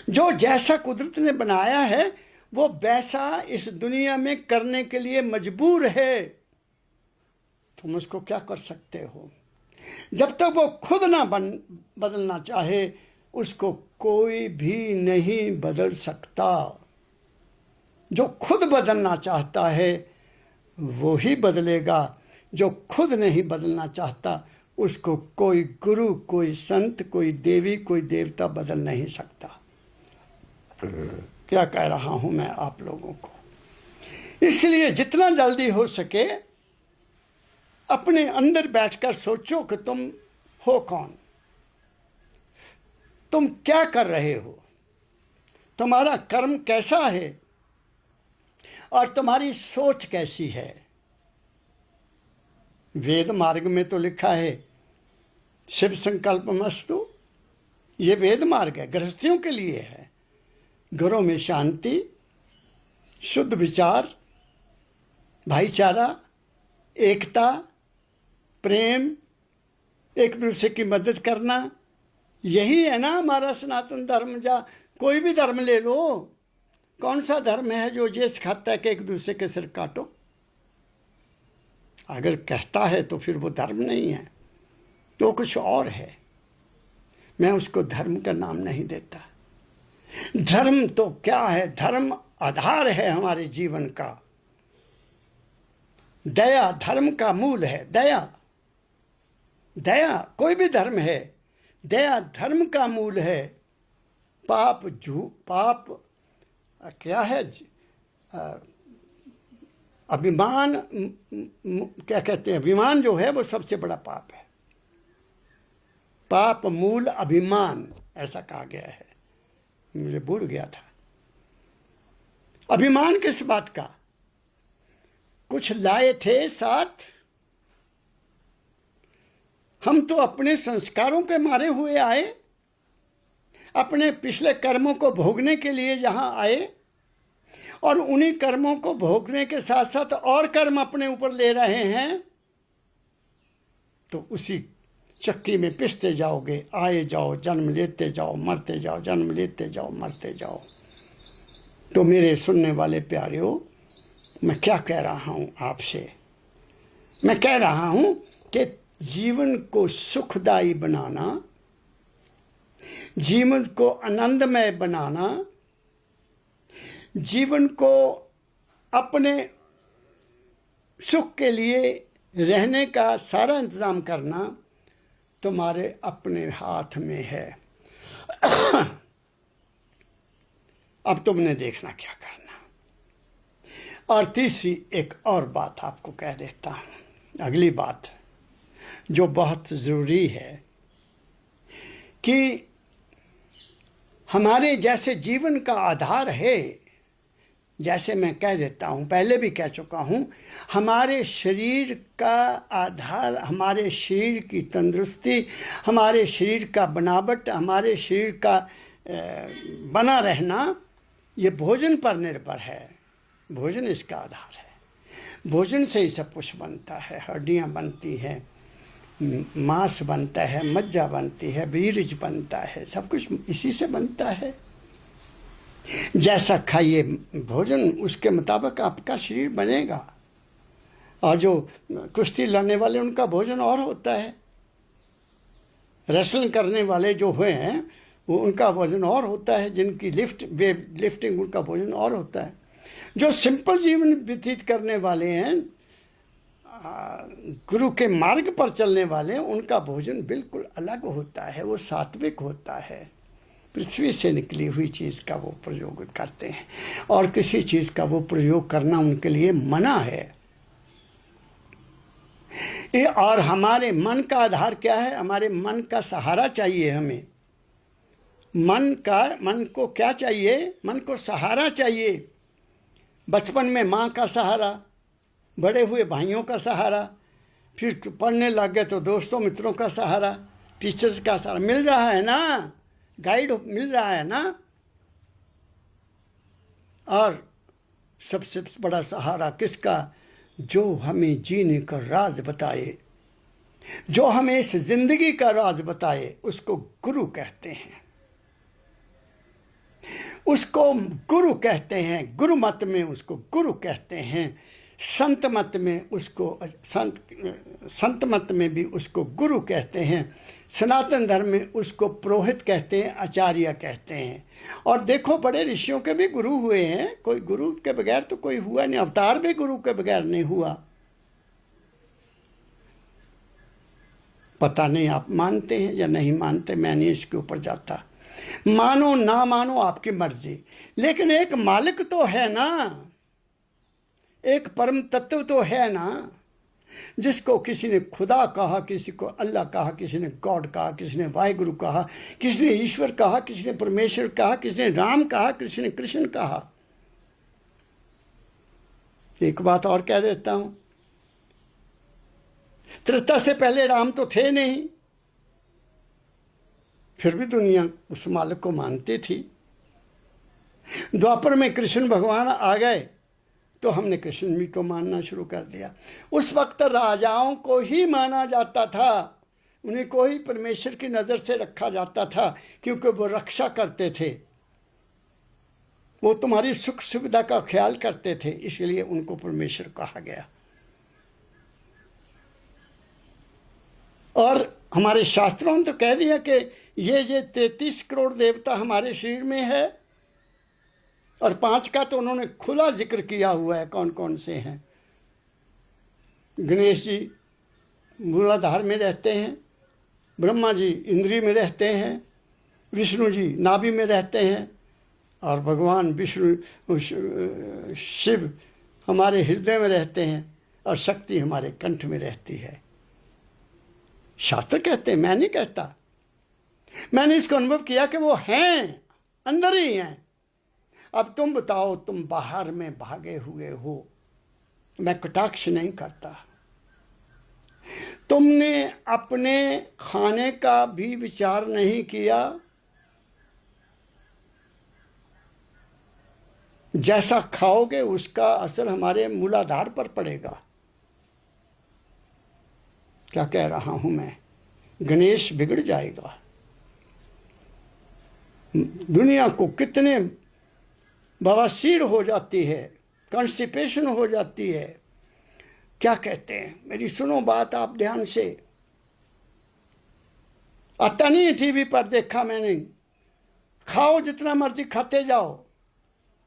जो जैसा कुदरत ने बनाया है वो वैसा इस दुनिया में करने के लिए मजबूर है। तुम उसको क्या कर सकते हो? जब तक वो खुद ना बदलना चाहे, उसको कोई भी नहीं बदल सकता। जो खुद बदलना चाहता है वो ही बदलेगा। जो खुद नहीं बदलना चाहता, उसको कोई गुरु, कोई संत, कोई देवी, कोई देवता बदल नहीं सकता। क्या कह रहा हूं मैं आप लोगों को? इसलिए जितना जल्दी हो सके अपने अंदर बैठकर सोचो कि तुम हो कौन, तुम क्या कर रहे हो, तुम्हारा कर्म कैसा है और तुम्हारी सोच कैसी है। वेद मार्ग में तो लिखा है शिव संकल्पमस्तु, ये वेद मार्ग है, गृहस्थियों के लिए है। घरों में शांति, शुद्ध विचार, भाईचारा, एकता, प्रेम, एक दूसरे की मदद करना, यही है ना हमारा सनातन धर्म। जा कोई भी धर्म ले लो, कौन सा धर्म है जो ये सिखाता है कि एक दूसरे के सिर काटो? अगर कहता है तो फिर वो धर्म नहीं है, तो कुछ और है। मैं उसको धर्म का नाम नहीं देता। धर्म तो क्या है? धर्म आधार है हमारे जीवन का। दया धर्म का मूल है। दया, दया कोई भी धर्म है, दया धर्म का मूल है। पाप पाप क्या है? अभिमान, क्या कहते हैं, अभिमान जो है वो सबसे बड़ा पाप है। पाप मूल अभिमान, ऐसा कहा गया है, मुझे भूल गया था। अभिमान किस बात का? कुछ लाए थे साथ, हम तो अपने संस्कारों के मारे हुए आए, अपने पिछले कर्मों को भोगने के लिए यहां आए, और उन्हीं कर्मों को भोगने के साथ साथ और कर्म अपने ऊपर ले रहे हैं। तो उसी चक्की में पिसते जाओगे, आए जाओ, जन्म लेते जाओ, मरते जाओ, जन्म लेते जाओ, मरते जाओ। तो मेरे सुनने वाले प्यारेओ, मैं क्या कह रहा हूं आपसे? मैं कह रहा हूं कि जीवन को सुखदायी बनाना, जीवन को आनंदमय बनाना, जीवन को अपने सुख के लिए रहने का सारा इंतजाम करना तुम्हारे अपने हाथ में है। अब तुमने देखना क्या करना। और तीसरी एक और बात आपको कह देता हूं, अगली बात जो बहुत जरूरी है, कि हमारे जैसे जीवन का आधार है, जैसे मैं कह देता हूं, पहले भी कह चुका हूं, हमारे शरीर का आधार, हमारे शरीर की तंदुरुस्ती, हमारे शरीर का बनावट, हमारे शरीर का बना रहना, ये भोजन पर निर्भर है। भोजन इसका आधार है। भोजन से ही सब कुछ बनता है। हड्डियां बनती हैं, मांस बनता है, मज्जा बनती है, बीज बनता है, सब कुछ इसी से बनता है। जैसा खाइए भोजन, उसके मुताबिक आपका शरीर बनेगा। और जो कुश्ती लड़ने वाले, उनका भोजन और होता है। रेसलिंग करने वाले जो हुए हैं, वो उनका भोजन और होता है। जिनकी लिफ्टिंग, उनका भोजन और होता है। जो सिंपल जीवन व्यतीत करने वाले हैं, गुरु के मार्ग पर चलने वाले, उनका भोजन बिल्कुल अलग होता है। वो सात्विक होता है। पृथ्वी से निकली हुई चीज़ का वो प्रयोग करते हैं, और किसी चीज़ का वो प्रयोग करना उनके लिए मना है। और हमारे मन का आधार क्या है? हमारे मन का सहारा चाहिए हमें। मन को क्या चाहिए? मन को सहारा चाहिए। बचपन में माँ का सहारा, बड़े हुए भाइयों का सहारा, फिर पढ़ने लग गए तो दोस्तों मित्रों का सहारा, टीचर्स का सहारा मिल रहा है ना, गाइड मिल रहा है ना। और सबसे बड़ा सहारा किसका? जो हमें जीने का राज बताए, जो हमें इस जिंदगी का राज बताए, उसको गुरु कहते हैं। उसको गुरु कहते हैं। गुरु मत में उसको गुरु कहते हैं। संत मत में उसको संत मत में भी उसको गुरु कहते हैं। सनातन धर्म में उसको पुरोहित कहते हैं, आचार्य कहते हैं। और देखो, बड़े ऋषियों के भी गुरु हुए हैं। कोई गुरु के बगैर तो कोई हुआ नहीं। अवतार भी गुरु के बगैर नहीं हुआ। पता नहीं आप मानते हैं या नहीं मानते, मैं नहीं इसके ऊपर जाता। मानो ना मानो आपकी मर्जी, लेकिन एक मालिक तो है ना, एक परम तत्व तो है ना। जिसको किसी ने खुदा कहा, किसी को अल्लाह कहा, किसी ने गॉड कहा, किसी ने वाहिगुरु कहा, किसी ने ईश्वर कहा, किसी ने परमेश्वर कहा, किसी ने राम कहा, किसी ने कृष्ण कहा। एक बात और कह देता हूं, त्रेता से पहले राम तो थे नहीं, फिर भी दुनिया उस मालिक को मानती थी। द्वापर में कृष्ण भगवान आ गए तो हमने कृष्ण जी को मानना शुरू कर दिया। उस वक्त राजाओं को ही माना जाता था, उन्हें को ही परमेश्वर की नज़र से रखा जाता था, क्योंकि वो रक्षा करते थे, वो तुम्हारी सुख सुविधा का ख्याल करते थे, इसलिए उनको परमेश्वर कहा गया। और हमारे शास्त्रों ने तो कह दिया कि ये 33 करोड़ देवता हमारे शरीर में है, और 5 का तो उन्होंने खुला जिक्र किया हुआ है। कौन कौन से हैं? गणेश जी मूलाधार में रहते हैं, ब्रह्मा जी इंद्री में रहते हैं, विष्णु जी नाभि में रहते हैं, और भगवान विष्णु शिव हमारे हृदय में रहते हैं, और शक्ति हमारे कंठ में रहती है। शास्त्र कहते हैं, मैं नहीं कहता। मैंने इसको अनुभव किया कि वो हैं, अंदर ही हैं। अब तुम बताओ, तुम बाहर में भागे हुए हो, मैं कटाक्ष नहीं करता। तुमने अपने खाने का भी विचार नहीं किया, जैसा खाओगे उसका असर हमारे मूलाधार पर पड़ेगा। क्या कह रहा हूं मैं? गणेश बिगड़ जाएगा। दुनिया को कितने बवासीर हो जाती है, कॉन्स्टिपेशन हो जाती है। क्या कहते हैं, मेरी सुनो बात आप ध्यान से। आता नहीं है टीवी पर, देखा मैंने। खाओ जितना मर्जी खाते जाओ,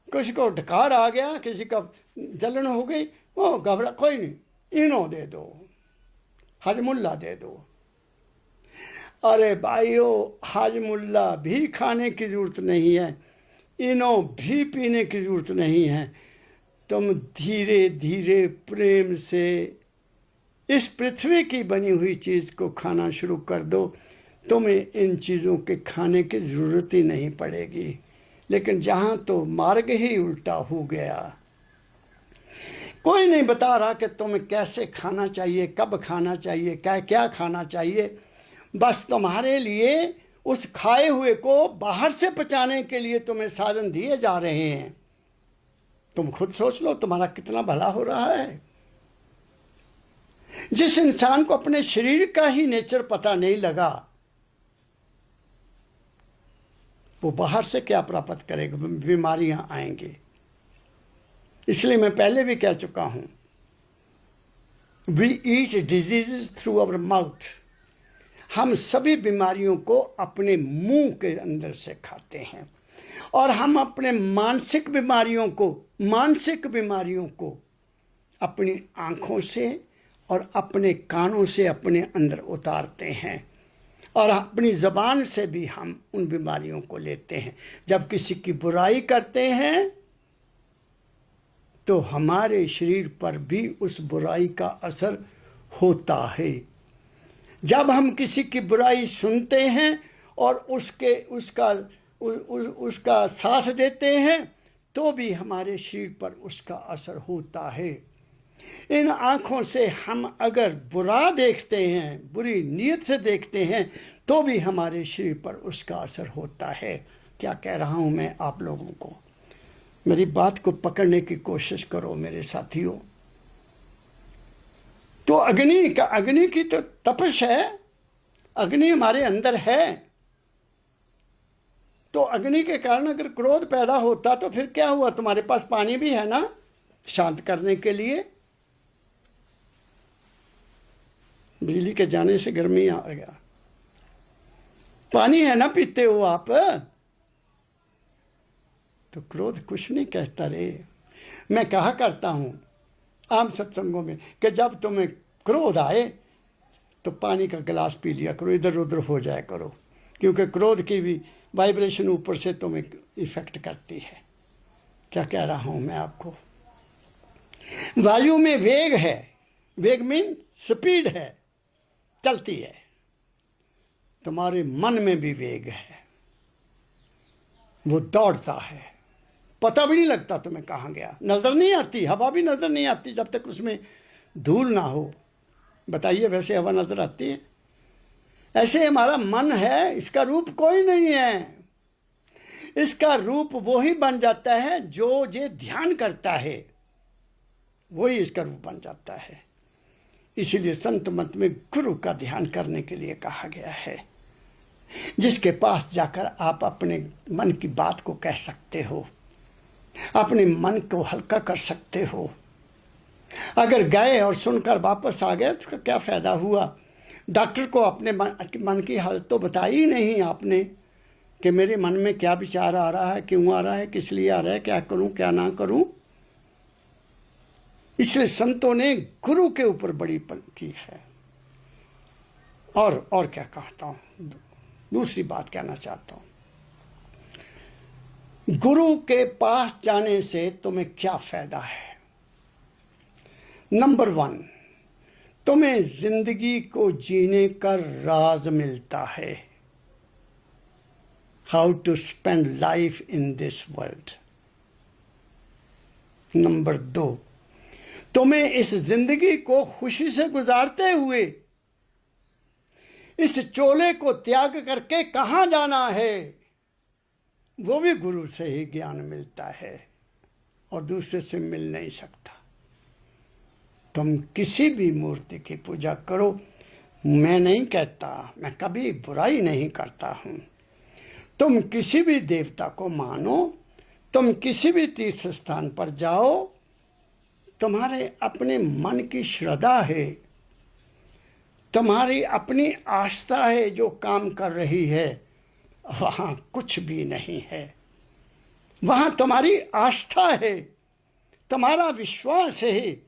किसी को ढकार आ गया, किसी का जलन हो गई, वो घबरा, कोई नहीं, इनो दे दो, हजमुल्ला दे दो। अरे भाइयों, हाजमुल्ला भी खाने की जरूरत नहीं है, इनो भी पीने की जरूरत नहीं है। तुम धीरे धीरे प्रेम से इस पृथ्वी की बनी हुई चीज को खाना शुरू कर दो, तुम्हें इन चीजों के खाने की जरूरत ही नहीं पड़ेगी। लेकिन जहां तो मार्ग ही उल्टा हो गया, कोई नहीं बता रहा कि तुम्हें कैसे खाना चाहिए, कब खाना चाहिए, क्या क्या खाना चाहिए। बस तुम्हारे लिए उस खाए हुए को बाहर से पचाने के लिए तुम्हें साधन दिए जा रहे हैं। तुम खुद सोच लो तुम्हारा कितना भला हो रहा है। जिस इंसान को अपने शरीर का ही नेचर पता नहीं लगा, वो बाहर से क्या प्राप्त करेगा? बीमारियां आएंगी। इसलिए मैं पहले भी कह चुका हूं, we eat diseases through our mouth. हम सभी बीमारियों को अपने मुंह के अंदर से खाते हैं, और हम अपने मानसिक बीमारियों को अपनी आंखों से और अपने कानों से अपने अंदर उतारते हैं, और अपनी ज़बान से भी हम उन बीमारियों को लेते हैं। जब किसी की बुराई करते हैं तो हमारे शरीर पर भी उस बुराई का असर होता है। जब हम किसी की बुराई सुनते हैं और उसका साथ देते हैं तो भी हमारे शरीर पर उसका असर होता है। इन आँखों से हम अगर बुरा देखते हैं, बुरी नीयत से देखते हैं, तो भी हमारे शरीर पर उसका असर होता है। क्या कह रहा हूं मैं आप लोगों को? मेरी बात को पकड़ने की कोशिश करो मेरे साथियों। तो अग्नि की तो तपश है, अग्नि हमारे अंदर है। तो अग्नि के कारण अगर क्रोध पैदा होता तो फिर क्या हुआ? तुम्हारे पास पानी भी है ना शांत करने के लिए। बिजली के जाने से गर्मी आ गया, पानी है ना, पीते हो आप। तो क्रोध कुछ नहीं कहता रे। मैं कहा करता हूं आम सत्संगों में कि जब तुम्हें क्रोध आए तो पानी का गिलास पी लिया करो, इधर उधर हो जाया करो, क्योंकि क्रोध की भी वाइब्रेशन ऊपर से तुम्हें इफेक्ट करती है। क्या कह रहा हूं मैं आपको? वायु में वेग है, वेग मीन स्पीड है, चलती है। तुम्हारे मन में भी वेग है, वो दौड़ता है, पता भी नहीं लगता तुम्हें कहाँ गया, नजर नहीं आती, हवा भी नजर नहीं आती जब तक उसमें धूल ना हो। बताइए, वैसे हवा नजर आती है? ऐसे हमारा मन है, इसका रूप कोई नहीं है। इसका रूप वो ही बन जाता है जो ये ध्यान करता है, वही इसका रूप बन जाता है। इसीलिए संत मत में गुरु का ध्यान करने के लिए कहा गया है, जिसके पास जाकर आप अपने मन की बात को कह सकते हो, अपने मन को हल्का कर सकते हो। अगर गए और सुनकर वापस आ गए तो उसका क्या फायदा हुआ? डॉक्टर को अपने मन की हालत तो बताई ही नहीं आपने कि मेरे मन में क्या विचार आ रहा है, क्यों आ रहा है, किस लिए आ रहा है, क्या करूं क्या ना करूं। इसलिए संतों ने गुरु के ऊपर बड़ी की है। और क्या कहता हूं, दूसरी बात कहना चाहता हूं, गुरु के पास जाने से तुम्हें क्या फायदा है? नंबर 1, तुम्हें जिंदगी को जीने का राज मिलता है, how to spend life in this world. Number 2, तुम्हें इस जिंदगी को खुशी से गुजारते हुए इस चोले को त्याग करके कहां जाना है, वो भी गुरु से ही ज्ञान मिलता है और दूसरे से मिल नहीं सकता। तुम किसी भी मूर्ति की पूजा करो, मैं नहीं कहता, मैं कभी बुराई नहीं करता हूं। तुम किसी भी देवता को मानो, तुम किसी भी तीर्थ स्थान पर जाओ, तुम्हारे अपने मन की श्रद्धा है, तुम्हारी अपनी आस्था है जो काम कर रही है, वहां कुछ भी नहीं है। वहां तुम्हारी आस्था है, तुम्हारा विश्वास है।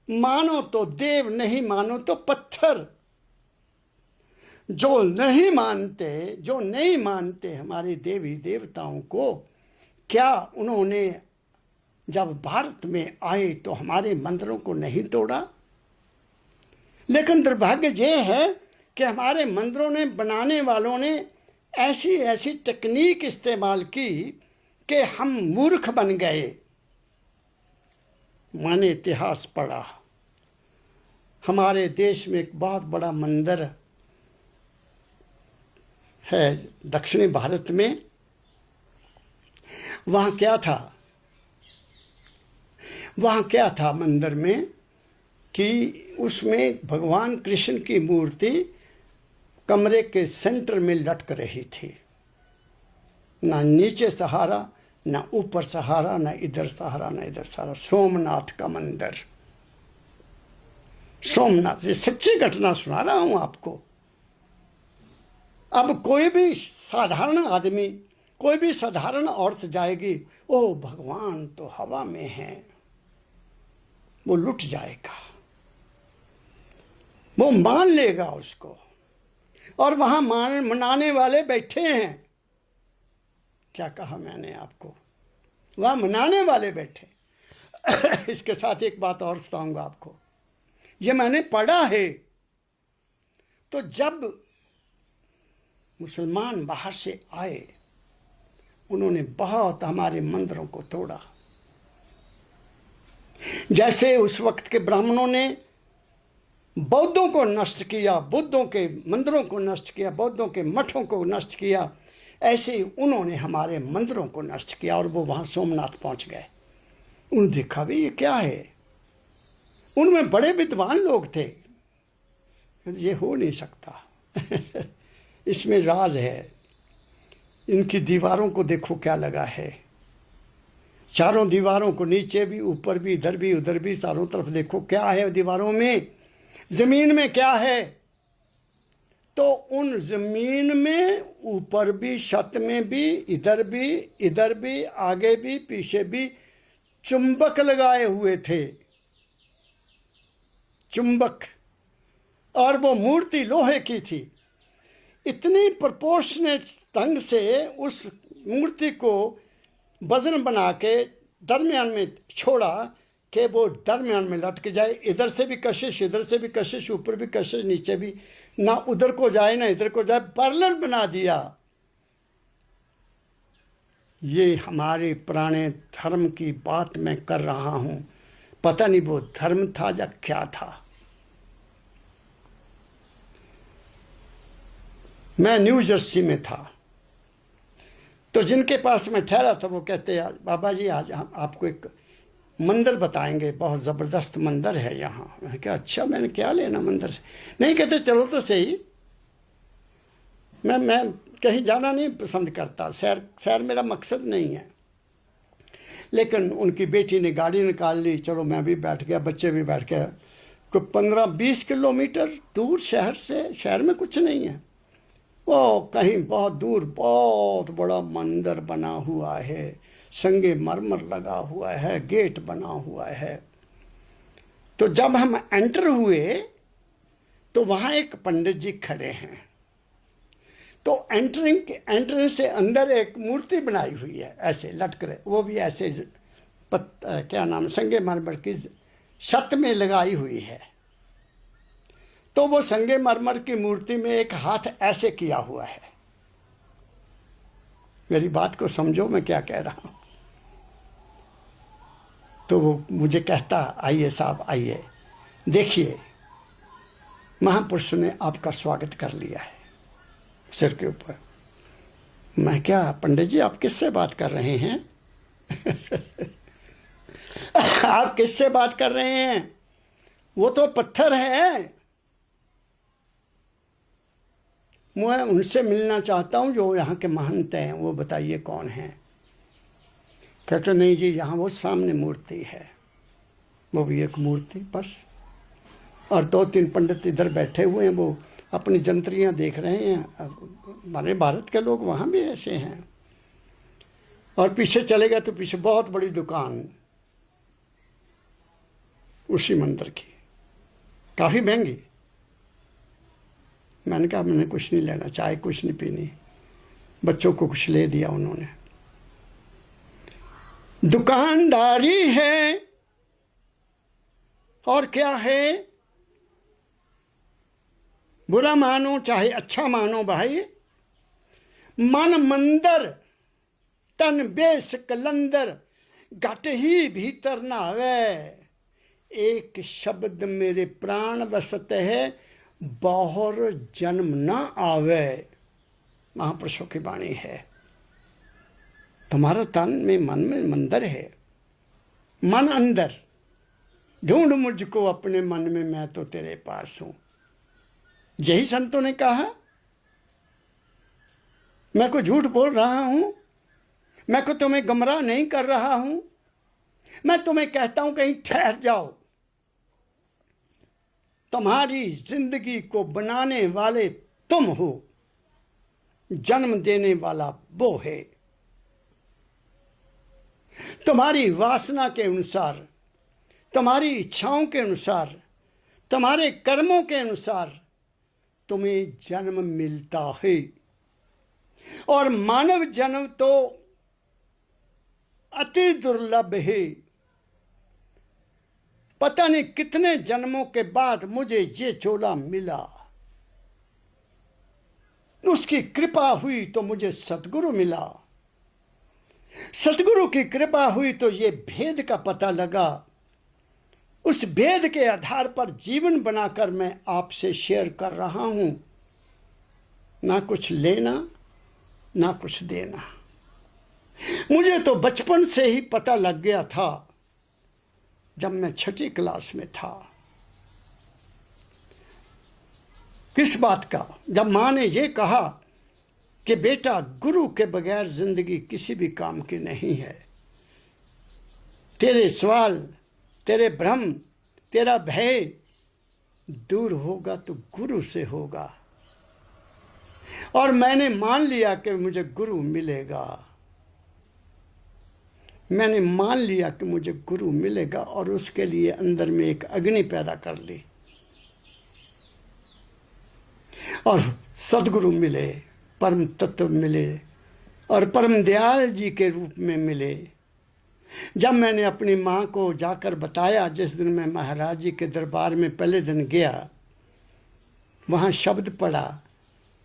मानो तो देव, नहीं मानो तो पत्थर। जो नहीं मानते हमारे देवी देवताओं को, क्या उन्होंने जब भारत में आए तो हमारे मंदिरों को नहीं तोड़ा? लेकिन दुर्भाग्य ये है कि हमारे मंदिरों ने बनाने वालों ने ऐसी ऐसी तकनीक इस्तेमाल की कि हम मूर्ख बन गए। मैंने इतिहास पढ़ा, हमारे देश में एक बहुत बड़ा मंदिर है दक्षिणी भारत में। वहां क्या था मंदिर में कि उसमें भगवान कृष्ण की मूर्ति कमरे के सेंटर में लटक रही थी। ना नीचे सहारा, ना ऊपर सहारा, ना इधर सहारा, ना इधर सहारा। सोमनाथ का मंदिर, सोमनाथ, ये सच्ची घटना सुना रहा हूं आपको। अब कोई भी साधारण आदमी, कोई भी साधारण औरत जाएगी, ओ भगवान तो हवा में है, वो लुट जाएगा, वो मान लेगा उसको। और वहां मनाने वाले बैठे हैं। क्या कहा मैंने आपको? वहां मनाने वाले बैठे। इसके साथ एक बात और बताऊंगा आपको, ये मैंने पढ़ा है। तो जब मुसलमान बाहर से आए, उन्होंने बहुत हमारे मंदिरों को तोड़ा। जैसे उस वक्त के ब्राह्मणों ने बौद्धों को नष्ट किया, बुद्धों के मंदिरों को नष्ट किया, बौद्धों के मठों को नष्ट किया, ऐसे ही उन्होंने हमारे मंदिरों को नष्ट किया। और वो वहां सोमनाथ पहुंच गए। उन्होंने देखा भी ये क्या है। उनमें बड़े विद्वान लोग थे, ये हो नहीं सकता। इसमें राज है। इनकी दीवारों को देखो क्या लगा है, चारों दीवारों को, नीचे भी, ऊपर भी, इधर भी, उधर भी, चारों तरफ देखो क्या है दीवारों में, जमीन में क्या है। तो उन जमीन में, ऊपर भी, छत में भी, इधर भी, आगे भी, पीछे भी चुंबक लगाए हुए थे, चुंबक। और वो मूर्ति लोहे की थी। इतनी प्रोपोर्शनेट ढंग से उस मूर्ति को वजन बना के दरमियान में छोड़ा कि वो दरमियान में लटक जाए, इधर से भी कशिश, इधर से भी कशिश, ऊपर भी कशिश, नीचे भी, ना उधर को जाए ना इधर को जाए, पैरेलल बना दिया। ये हमारे पुराने धर्म की बात मैं कर रहा हूं, पता नहीं वो धर्म था या क्या था। मैं न्यू जर्सी में था, तो जिनके पास मैं ठहरा था वो कहते बाबा जी आज हम आपको एक मंदिर बताएंगे, बहुत ज़बरदस्त मंदिर है यहाँ। मैंने कहा अच्छा, मैंने क्या लेना मंदिर से। नहीं, कहते चलो तो सही। मैं कहीं जाना नहीं पसंद करता, सैर मेरा मकसद नहीं है। लेकिन उनकी बेटी ने गाड़ी निकाल ली, चलो मैं भी बैठ गया, बच्चे भी बैठ गए। कोई 15-20 किलोमीटर दूर शहर से, शहर में कुछ नहीं है, वो कहीं बहुत दूर बहुत बड़ा मंदिर बना हुआ है, संगे मरमर लगा हुआ है, गेट बना हुआ है। तो जब हम एंटर हुए तो वहां एक पंडित जी खड़े हैं। तो एंट्रेंस से अंदर एक मूर्ति बनाई हुई है, ऐसे लटक रहे, वो भी ऐसे क्या नाम, संगे मरमर की छत में लगाई हुई है। तो वो संगे मरमर की मूर्ति में एक हाथ ऐसे किया हुआ है। मेरी बात को समझो मैं क्या कह रहा हूं। तो वो मुझे कहता आइए साहब आइए, देखिए महापुरुष ने आपका स्वागत कर लिया है सिर के ऊपर। मैं क्या पंडित जी आप किससे बात कर रहे हैं? आप किससे बात कर रहे हैं? वो तो पत्थर है, मैं उनसे मिलना चाहता हूं जो यहाँ के महंत हैं, वो बताइए कौन है। कहते नहीं जी यहाँ वो सामने मूर्ति है, वो भी एक मूर्ति बस, और 2-3 पंडित इधर बैठे हुए हैं, वो अपनी जंत्रियां देख रहे हैं। हमारे भारत के लोग वहाँ भी ऐसे हैं। और पीछे चले गए तो पीछे बहुत बड़ी दुकान उसी मंदिर की, काफ़ी महंगी। मैंने कहा मैंने कुछ नहीं लेना, चाय कुछ नहीं पीनी, बच्चों को कुछ ले दिया उन्होंने। दुकानदारी है और क्या है, बुरा मानो चाहे अच्छा मानो भाई, मन मंदर तन बेस कलंदर, घट ही भीतर ना आवे, एक शब्द मेरे प्राण बसत है, बाहर जन्म ना आवे। महापुरुषों की वाणी है। तुम्हारा तन में मन में मंदिर है, मन अंदर, ढूंढ मुझको अपने मन में, मैं तो तेरे पास हूं। यही संतों ने कहा। मैं को झूठ बोल रहा हूं? मैं को तुम्हें गुमराह नहीं कर रहा हूं? मैं तुम्हें कहता हूं कहीं ठहर जाओ। तुम्हारी जिंदगी को बनाने वाले तुम हो, जन्म देने वाला वो है। तुम्हारी वासना के अनुसार, तुम्हारी इच्छाओं के अनुसार, तुम्हारे कर्मों के अनुसार तुम्हें जन्म मिलता है। और मानव जन्म तो अति दुर्लभ है। पता नहीं कितने जन्मों के बाद मुझे ये चोला मिला। उसकी कृपा हुई तो मुझे सतगुरु मिला। सतगुरु की कृपा हुई तो ये भेद का पता लगा। उस भेद के आधार पर जीवन बनाकर मैं आपसे शेयर कर रहा हूं। ना कुछ लेना ना कुछ देना। मुझे तो बचपन से ही पता लग गया था, जब मैं 6ठी क्लास में था। किस बात का? जब मां ने यह कहा कि बेटा गुरु के बगैर जिंदगी किसी भी काम की नहीं है। तेरे सवाल, तेरे भ्रम, तेरा भय दूर होगा तो गुरु से होगा। और मैंने मान लिया कि मुझे गुरु मिलेगा। मैंने मान लिया कि मुझे गुरु मिलेगा और उसके लिए अंदर में एक अग्नि पैदा कर ली। और सदगुरु मिले, परम तत्व मिले और परम दयाल जी के रूप में मिले। जब मैंने अपनी माँ को जाकर बताया, जिस दिन मैं महाराज जी के दरबार में पहले दिन गया, वहाँ शब्द पढ़ा,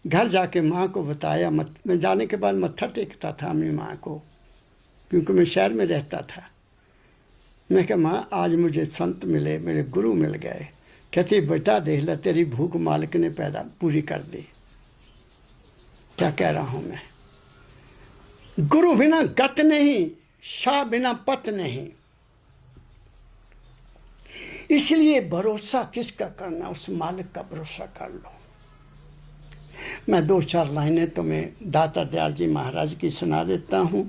घर जाके माँ को बताया, मैं जाने के बाद मत्था टेकता था अपनी माँ को, क्योंकि मैं शहर में रहता था। मैं कहा माँ आज मुझे संत मिले, मेरे गुरु मिल गए। कहती बेटा देख ले, तेरी भूख मालिक ने पैदा पूरी कर दी। क्या कह रहा हूँ मैं? गुरु बिना गत नहीं, शाह बिना पत नहीं। इसलिए भरोसा किसका करना? उस मालिक का भरोसा कर लो। मैं 2-4 लाइनें तुम्हें दाता दयाल जी महाराज की सुना देता हूं।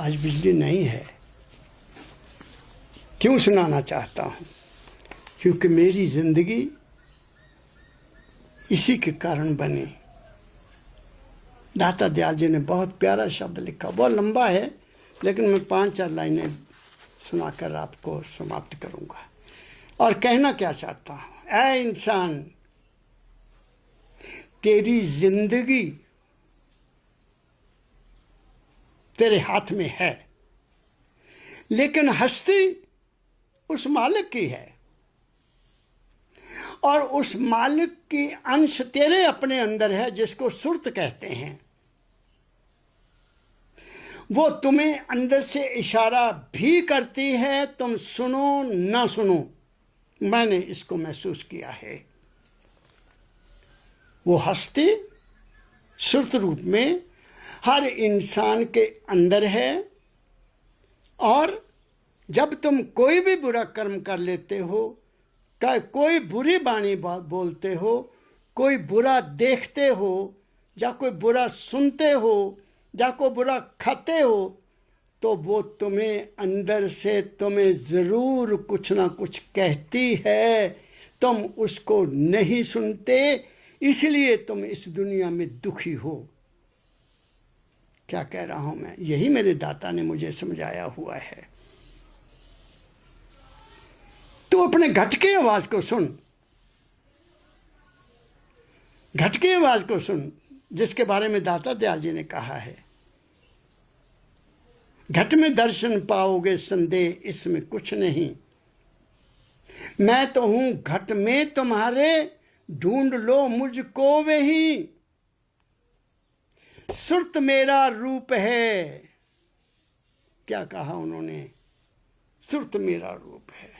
आज बिजली नहीं है, क्यों सुनाना चाहता हूं? क्योंकि मेरी जिंदगी इसी के कारण बनी। दाता दयाल जी ने बहुत प्यारा शब्द लिखा, बहुत लंबा है, लेकिन मैं 5-4 लाइनें सुनाकर आपको समाप्त करूंगा। और कहना क्या चाहता हूं, ऐ इंसान, तेरी जिंदगी तेरे हाथ में है, लेकिन हस्ती उस मालिक की है, और उस मालिक की अंश तेरे अपने अंदर है, जिसको सुरत कहते हैं। वो तुम्हें अंदर से इशारा भी करती है, तुम सुनो ना सुनो। मैंने इसको महसूस किया है। वो हस्ती सुरत रूप में हर इंसान के अंदर है, और जब तुम कोई भी बुरा कर्म कर लेते हो, कोई बुरी वाणी बोलते हो, कोई बुरा देखते हो, या कोई बुरा सुनते हो, या कोई बुरा खाते हो, तो वो तुम्हें अंदर से तुम्हें जरूर कुछ ना कुछ कहती है। तुम उसको नहीं सुनते, इसलिए तुम इस दुनिया में दुखी हो। क्या कह रहा हूं मैं? यही मेरे दाता ने मुझे समझाया हुआ है। तू अपने घट की आवाज को सुन, घट की आवाज को सुन, जिसके बारे में दाता दयाल जी ने कहा है, घट में दर्शन पाओगे, संदेह इसमें कुछ नहीं। मैं तो हूं घट में तुम्हारे, ढूंढ लो मुझको वही। सुरत मेरा रूप है। क्या कहा उन्होंने? सुरत मेरा रूप है।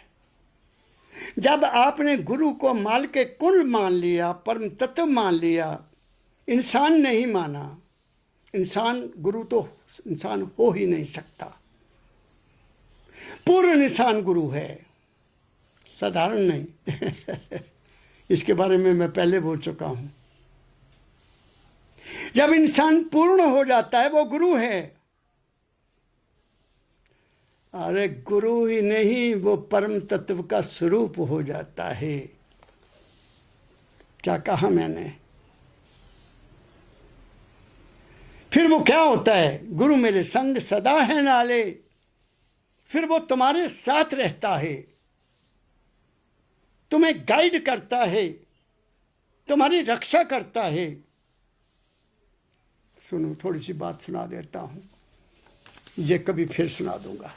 जब आपने गुरु को माल के कुल मान लिया, परम तत्व मान लिया, इंसान नहीं माना, इंसान गुरु तो इंसान हो ही नहीं सकता। पूर्ण इंसान गुरु है, साधारण नहीं। इसके बारे में मैं पहले बोल चुका हूं। जब इंसान पूर्ण हो जाता है वो गुरु है। अरे गुरु ही नहीं, वो परम तत्व का स्वरूप हो जाता है। क्या कहा मैंने? फिर वो क्या होता है? गुरु मेरे संग सदा है नाले। फिर वो तुम्हारे साथ रहता है, तुम्हें गाइड करता है, तुम्हारी रक्षा करता है। सुनो, थोड़ी सी बात सुना देता हूं, ये कभी फिर सुना दूंगा।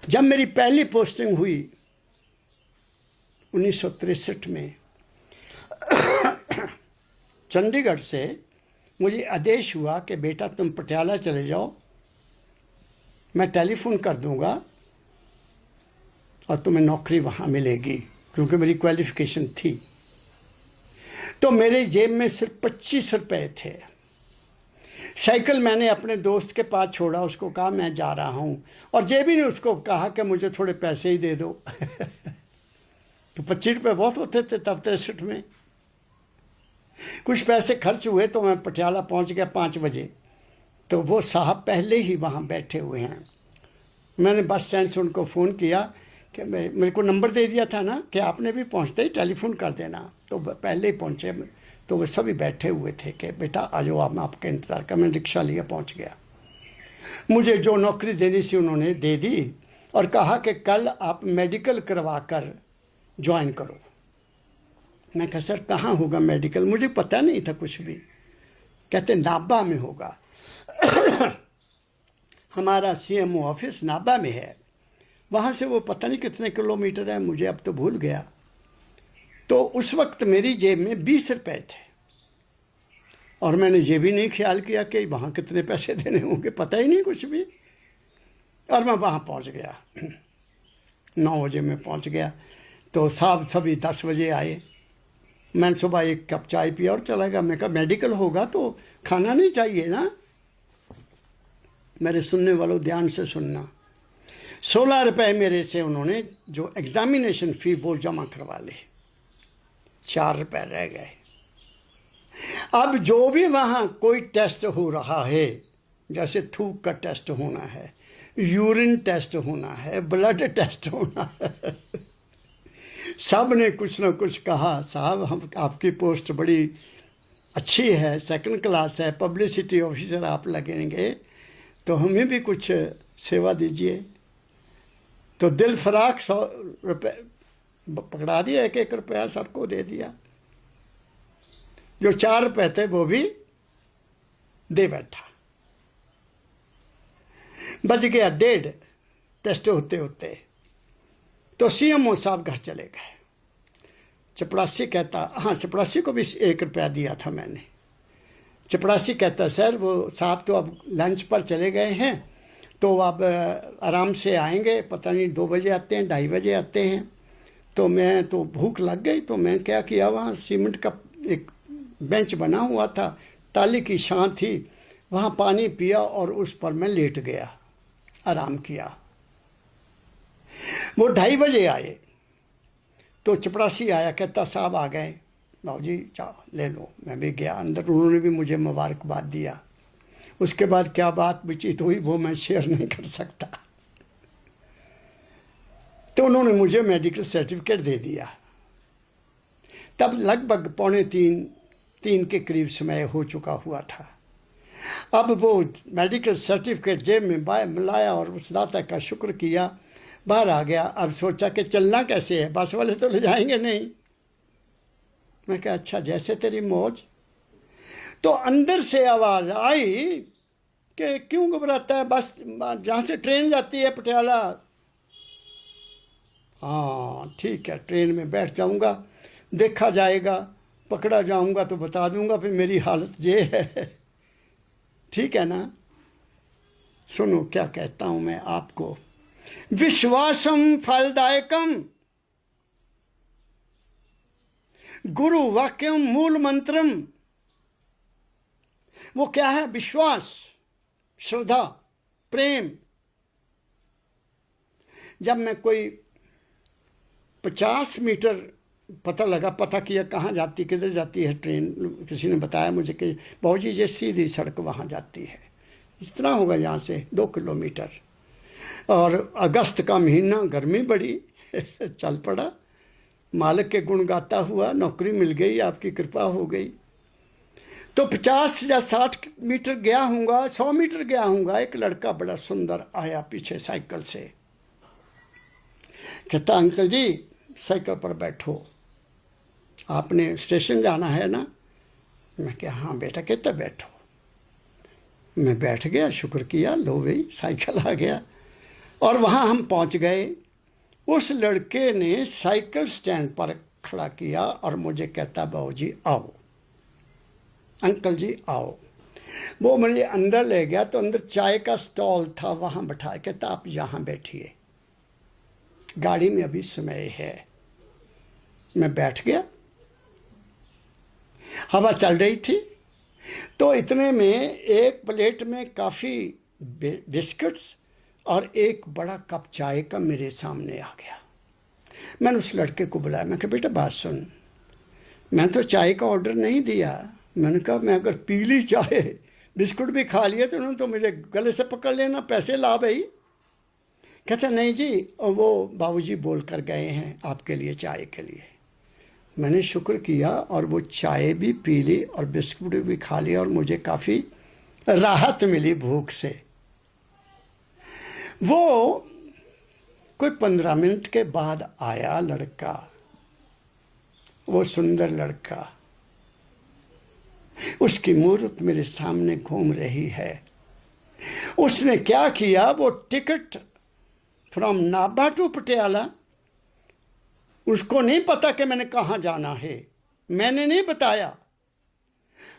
जब मेरी पहली पोस्टिंग हुई 1963 में, चंडीगढ़ से मुझे आदेश हुआ कि बेटा तुम पटियाला चले जाओ, मैं टेलीफोन कर दूंगा और तुम्हें नौकरी वहां मिलेगी, क्योंकि मेरी क्वालिफिकेशन थी। तो मेरे जेब में सिर्फ 25 रुपए थे। साइकिल मैंने अपने दोस्त के पास छोड़ा, उसको कहा मैं जा रहा हूं, और जेबी ने उसको कहा कि मुझे थोड़े पैसे ही दे दो। तो 25 रुपये बहुत होते थे तब 63 में। कुछ पैसे खर्च हुए तो मैं पटियाला पहुंच गया 5 बजे। तो वो साहब पहले ही वहाँ बैठे हुए हैं। मैंने बस स्टैंड से उनको फ़ोन किया कि मेरे को नंबर दे दिया था ना कि आपने भी पहुँचते ही टेलीफोन कर देना। तो पहले ही पहुँचे, तो वो सभी बैठे हुए थे कि बेटा आ जाओ, आप आपका इंतज़ार कर। मैंने रिक्शा लिया, पहुँच गया। मुझे जो नौकरी देनी थी उन्होंने दे दी, और कहा कि कल आप मेडिकल करवा कर ज्वाइन करो। मैं कहा सर कहाँ होगा मेडिकल? मुझे पता नहीं था कुछ भी। कहते नाभा में होगा। हमारा सीएमओ ऑफिस नाभा में है, वहाँ से वो पता नहीं कितने किलोमीटर है, मुझे अब तो भूल गया। तो उस वक्त मेरी जेब में 20 रुपए थे और मैंने ये भी नहीं ख्याल किया कि वहाँ कितने पैसे देने होंगे, पता ही नहीं कुछ भी। और मैं वहाँ पहुँच गया, 9 बजे मैं पहुँच गया। तो साहब सभी 10 बजे आए। मैंने सुबह एक कप चाय पिया और चला गया। मैं कहा मेडिकल होगा तो खाना नहीं चाहिए ना। मेरे सुनने वालों ध्यान से सुनना, 16 रुपए मेरे से उन्होंने जो एग्जामिनेशन फी वो जमा करवा ली, 4 रुपए रह गए। अब जो भी वहाँ कोई टेस्ट हो रहा है, जैसे थूक का टेस्ट होना है, यूरिन टेस्ट होना है, ब्लड टेस्ट होना है, सब ने कुछ ना कुछ कहा, साहब हम आपकी पोस्ट बड़ी अच्छी है, सेकंड क्लास है, पब्लिसिटी ऑफिसर आप लगेंगे, तो हमें भी कुछ सेवा दीजिए। तो दिल फराक 100 रुपये पकड़ा दिया, 1-1 रुपया सबको दे दिया। जो 4 रुपये थे वो भी दे बैठा। बच गया 1.5 टेस्ट होते होते। तो सीएमओ साहब घर चले गए। चपड़ासी कहता, हाँ चपड़ासी को भी 1 रुपया दिया था मैंने। चपड़ासी कहता सर वो साहब तो अब लंच पर चले गए हैं, तो अब आराम से आएंगे, पता नहीं 2 बजे आते हैं, 2:30 बजे आते हैं। तो मैं तो भूख लग गई, तो मैं क्या किया, वहाँ सीमेंट का एक बेंच बना हुआ था, टाली की छां थी, वहाँ पानी पिया और उस पर मैं लेट गया, आराम किया। वो 2:30 बजे आए तो चपड़ासी आया, कहता साहब आ गए, बाबूजी जाओ ले लो। मैं भी गया अंदर, उन्होंने भी मुझे मुबारकबाद दिया। उसके बाद क्या बात विचित हुई वो मैं शेयर नहीं कर सकता। तो उन्होंने मुझे मेडिकल सर्टिफिकेट दे दिया। तब लगभग 2:45-3 के करीब समय हो चुका हुआ था। अब वो मेडिकल सर्टिफिकेट जेब में लाया और उस दाता का शुक्र किया, बाहर आ गया। अब सोचा कि चलना कैसे है, बस वाले तो ले जाएंगे नहीं। मैं कहा अच्छा जैसे तेरी मौज। तो अंदर से आवाज आई कि क्यों घबराता है, बस जहाँ से ट्रेन जाती है पटियाला। हाँ ठीक है, ट्रेन में बैठ जाऊंगा, देखा जाएगा, पकड़ा जाऊंगा तो बता दूंगा फिर मेरी हालत ये है। ठीक है ना। सुनो क्या कहता हूं मैं आपको। विश्वासम फलदायकम, गुरु वाक्यम मूल मंत्रम। वो क्या है? विश्वास, श्रद्धा, प्रेम। जब मैं कोई 50 मीटर पता किया कहाँ जाती, किधर जाती है ट्रेन, किसी ने बताया मुझे कि बाबूजी ये सीधी सड़क वहाँ जाती है, इतना होगा यहाँ से 2 किलोमीटर। और अगस्त का महीना, गर्मी बड़ी, चल पड़ा, मालिक के गुण गाता हुआ, नौकरी मिल गई, आपकी कृपा हो गई। तो 50 या 60 मीटर गया हूँगा, 100 मीटर गया हूँगा, एक लड़का बड़ा सुंदर आया पीछे साइकिल से। कहता अंकल जी साइकिल पर बैठो, आपने स्टेशन जाना है ना। मैं क्या हाँ बेटा। कहता बैठो। मैं बैठ गया, शुक्र किया, लो भाई साइकिल आ गया। और वहाँ हम पहुँच गए। उस लड़के ने साइकिल स्टैंड पर खड़ा किया और मुझे कहता बाबूजी आओ, अंकल जी आओ। वो मुझे अंदर ले गया तो अंदर चाय का स्टॉल था, वहाँ बैठा। कहता आप यहाँ बैठिए, गाड़ी में अभी समय है। मैं बैठ गया, हवा चल रही थी। तो इतने में एक प्लेट में काफ़ी बिस्किट्स और एक बड़ा कप चाय का मेरे सामने आ गया। मैंने उस लड़के को बुलाया, मैं कहा बेटा बात सुन, मैं तो चाय का ऑर्डर नहीं दिया। मैंने कहा मैं अगर पी ली चाय, बिस्कुट भी खा लिए तो उन्होंने तो मुझे गले से पकड़ लेना, पैसे ला भाई। कहते नहीं जी, वो बाबूजी बोल कर गए हैं आपके लिए चाय के लिए। मैंने शुक्र किया और वो चाय भी पी ली और बिस्कुट भी खा लिया और मुझे काफ़ी राहत मिली भूख से। वो कोई 15 मिनट के बाद आया लड़का, वो सुंदर लड़का, उसकी मूर्त मेरे सामने घूम रही है। उसने क्या किया, वो ticket from Nabha to Patiala, उसको नहीं पता कि मैंने कहाँ जाना है, मैंने नहीं बताया,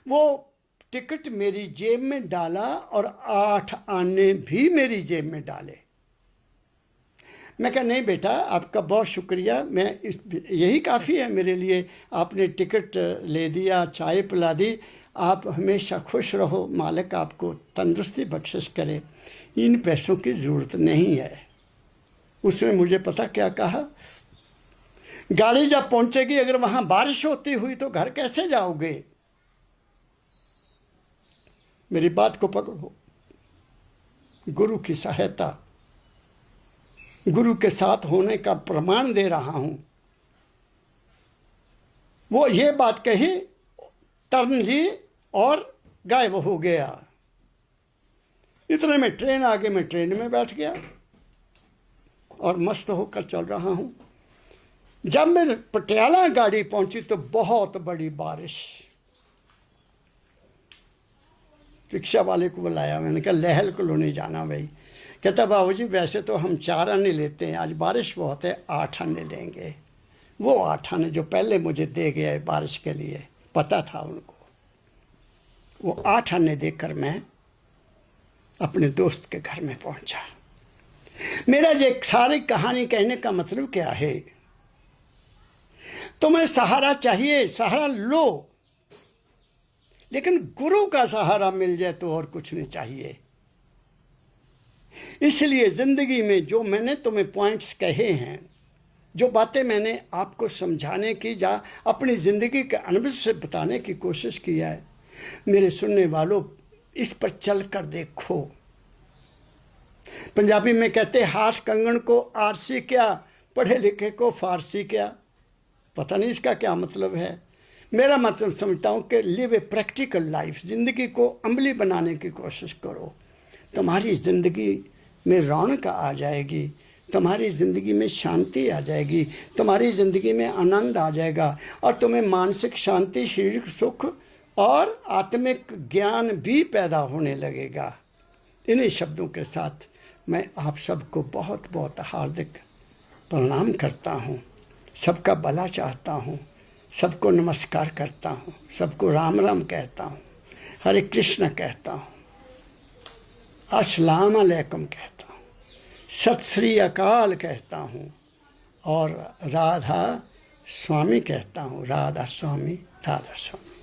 वो टिकट मेरी जेब में डाला और 8 आने भी मेरी जेब में डाले। मैं कहा नहीं बेटा, आपका बहुत शुक्रिया, यही काफ़ी है मेरे लिए, आपने टिकट ले दिया, चाय पिला दी, आप हमेशा खुश रहो, मालिक आपको तंदुरुस्ती बख्शिश करे, इन पैसों की ज़रूरत नहीं है। उसने मुझे पता क्या कहा, गाड़ी जब पहुंचेगी अगर वहां बारिश होती हुई तो घर कैसे जाओगे? मेरी बात को पकड़ो, गुरु की सहायता, गुरु के साथ होने का प्रमाण दे रहा हूं। वो ये बात कही, टर्न ली और गायब हो गया। इतने में ट्रेन आ गई, मैं ट्रेन में बैठ गया और मस्त होकर चल रहा हूं। जब मैं पटियाला गाड़ी पहुंची तो बहुत बड़ी बारिश। रिक्शा वाले को बुलाया, मैंने कहा लहल कॉलोनी जाना भाई। कहता बाबूजी वैसे तो हम 4 आने लेते हैं, आज बारिश बहुत है, 8 आने लेंगे। वो 8 आने जो पहले मुझे दे गया बारिश के लिए, पता था उनको, वो 8 आने देकर मैं अपने दोस्त के घर में पहुंचा। मेरा ये सारी कहानी कहने का मतलब क्या है, तुम्हें सहारा चाहिए, सहारा लो, लेकिन गुरु का सहारा मिल जाए तो और कुछ नहीं चाहिए। इसलिए जिंदगी में जो मैंने तुम्हें पॉइंट्स कहे हैं, जो बातें मैंने आपको समझाने की या अपनी जिंदगी के अनुभव से बताने की कोशिश की है, मेरे सुनने वालों इस पर चल कर देखो। पंजाबी में कहते हाथ कंगन को आरसी क्या, पढ़े लिखे को फारसी क्या। पता नहीं इसका क्या मतलब है। मेरा मतलब समझता हूँ कि लिव ए प्रैक्टिकल लाइफ, ज़िंदगी को अमली बनाने की कोशिश करो, तुम्हारी ज़िंदगी में रौनक आ जाएगी, तुम्हारी ज़िंदगी में शांति आ जाएगी, तुम्हारी ज़िंदगी में आनंद आ जाएगा और तुम्हें मानसिक शांति, शारीरिक सुख और आत्मिक ज्ञान भी पैदा होने लगेगा। इन्हीं शब्दों के साथ मैं आप सबको बहुत बहुत हार्दिक प्रणाम करता हूँ, सबका भला चाहता हूँ, सबको नमस्कार करता हूँ, सबको राम राम कहता हूँ, हरे कृष्ण कहता हूँ, अस्सलाम अलैकुम कहता हूँ, सत श्री अकाल कहता हूँ और राधा स्वामी कहता हूँ, राधा स्वामी, राधा स्वामी।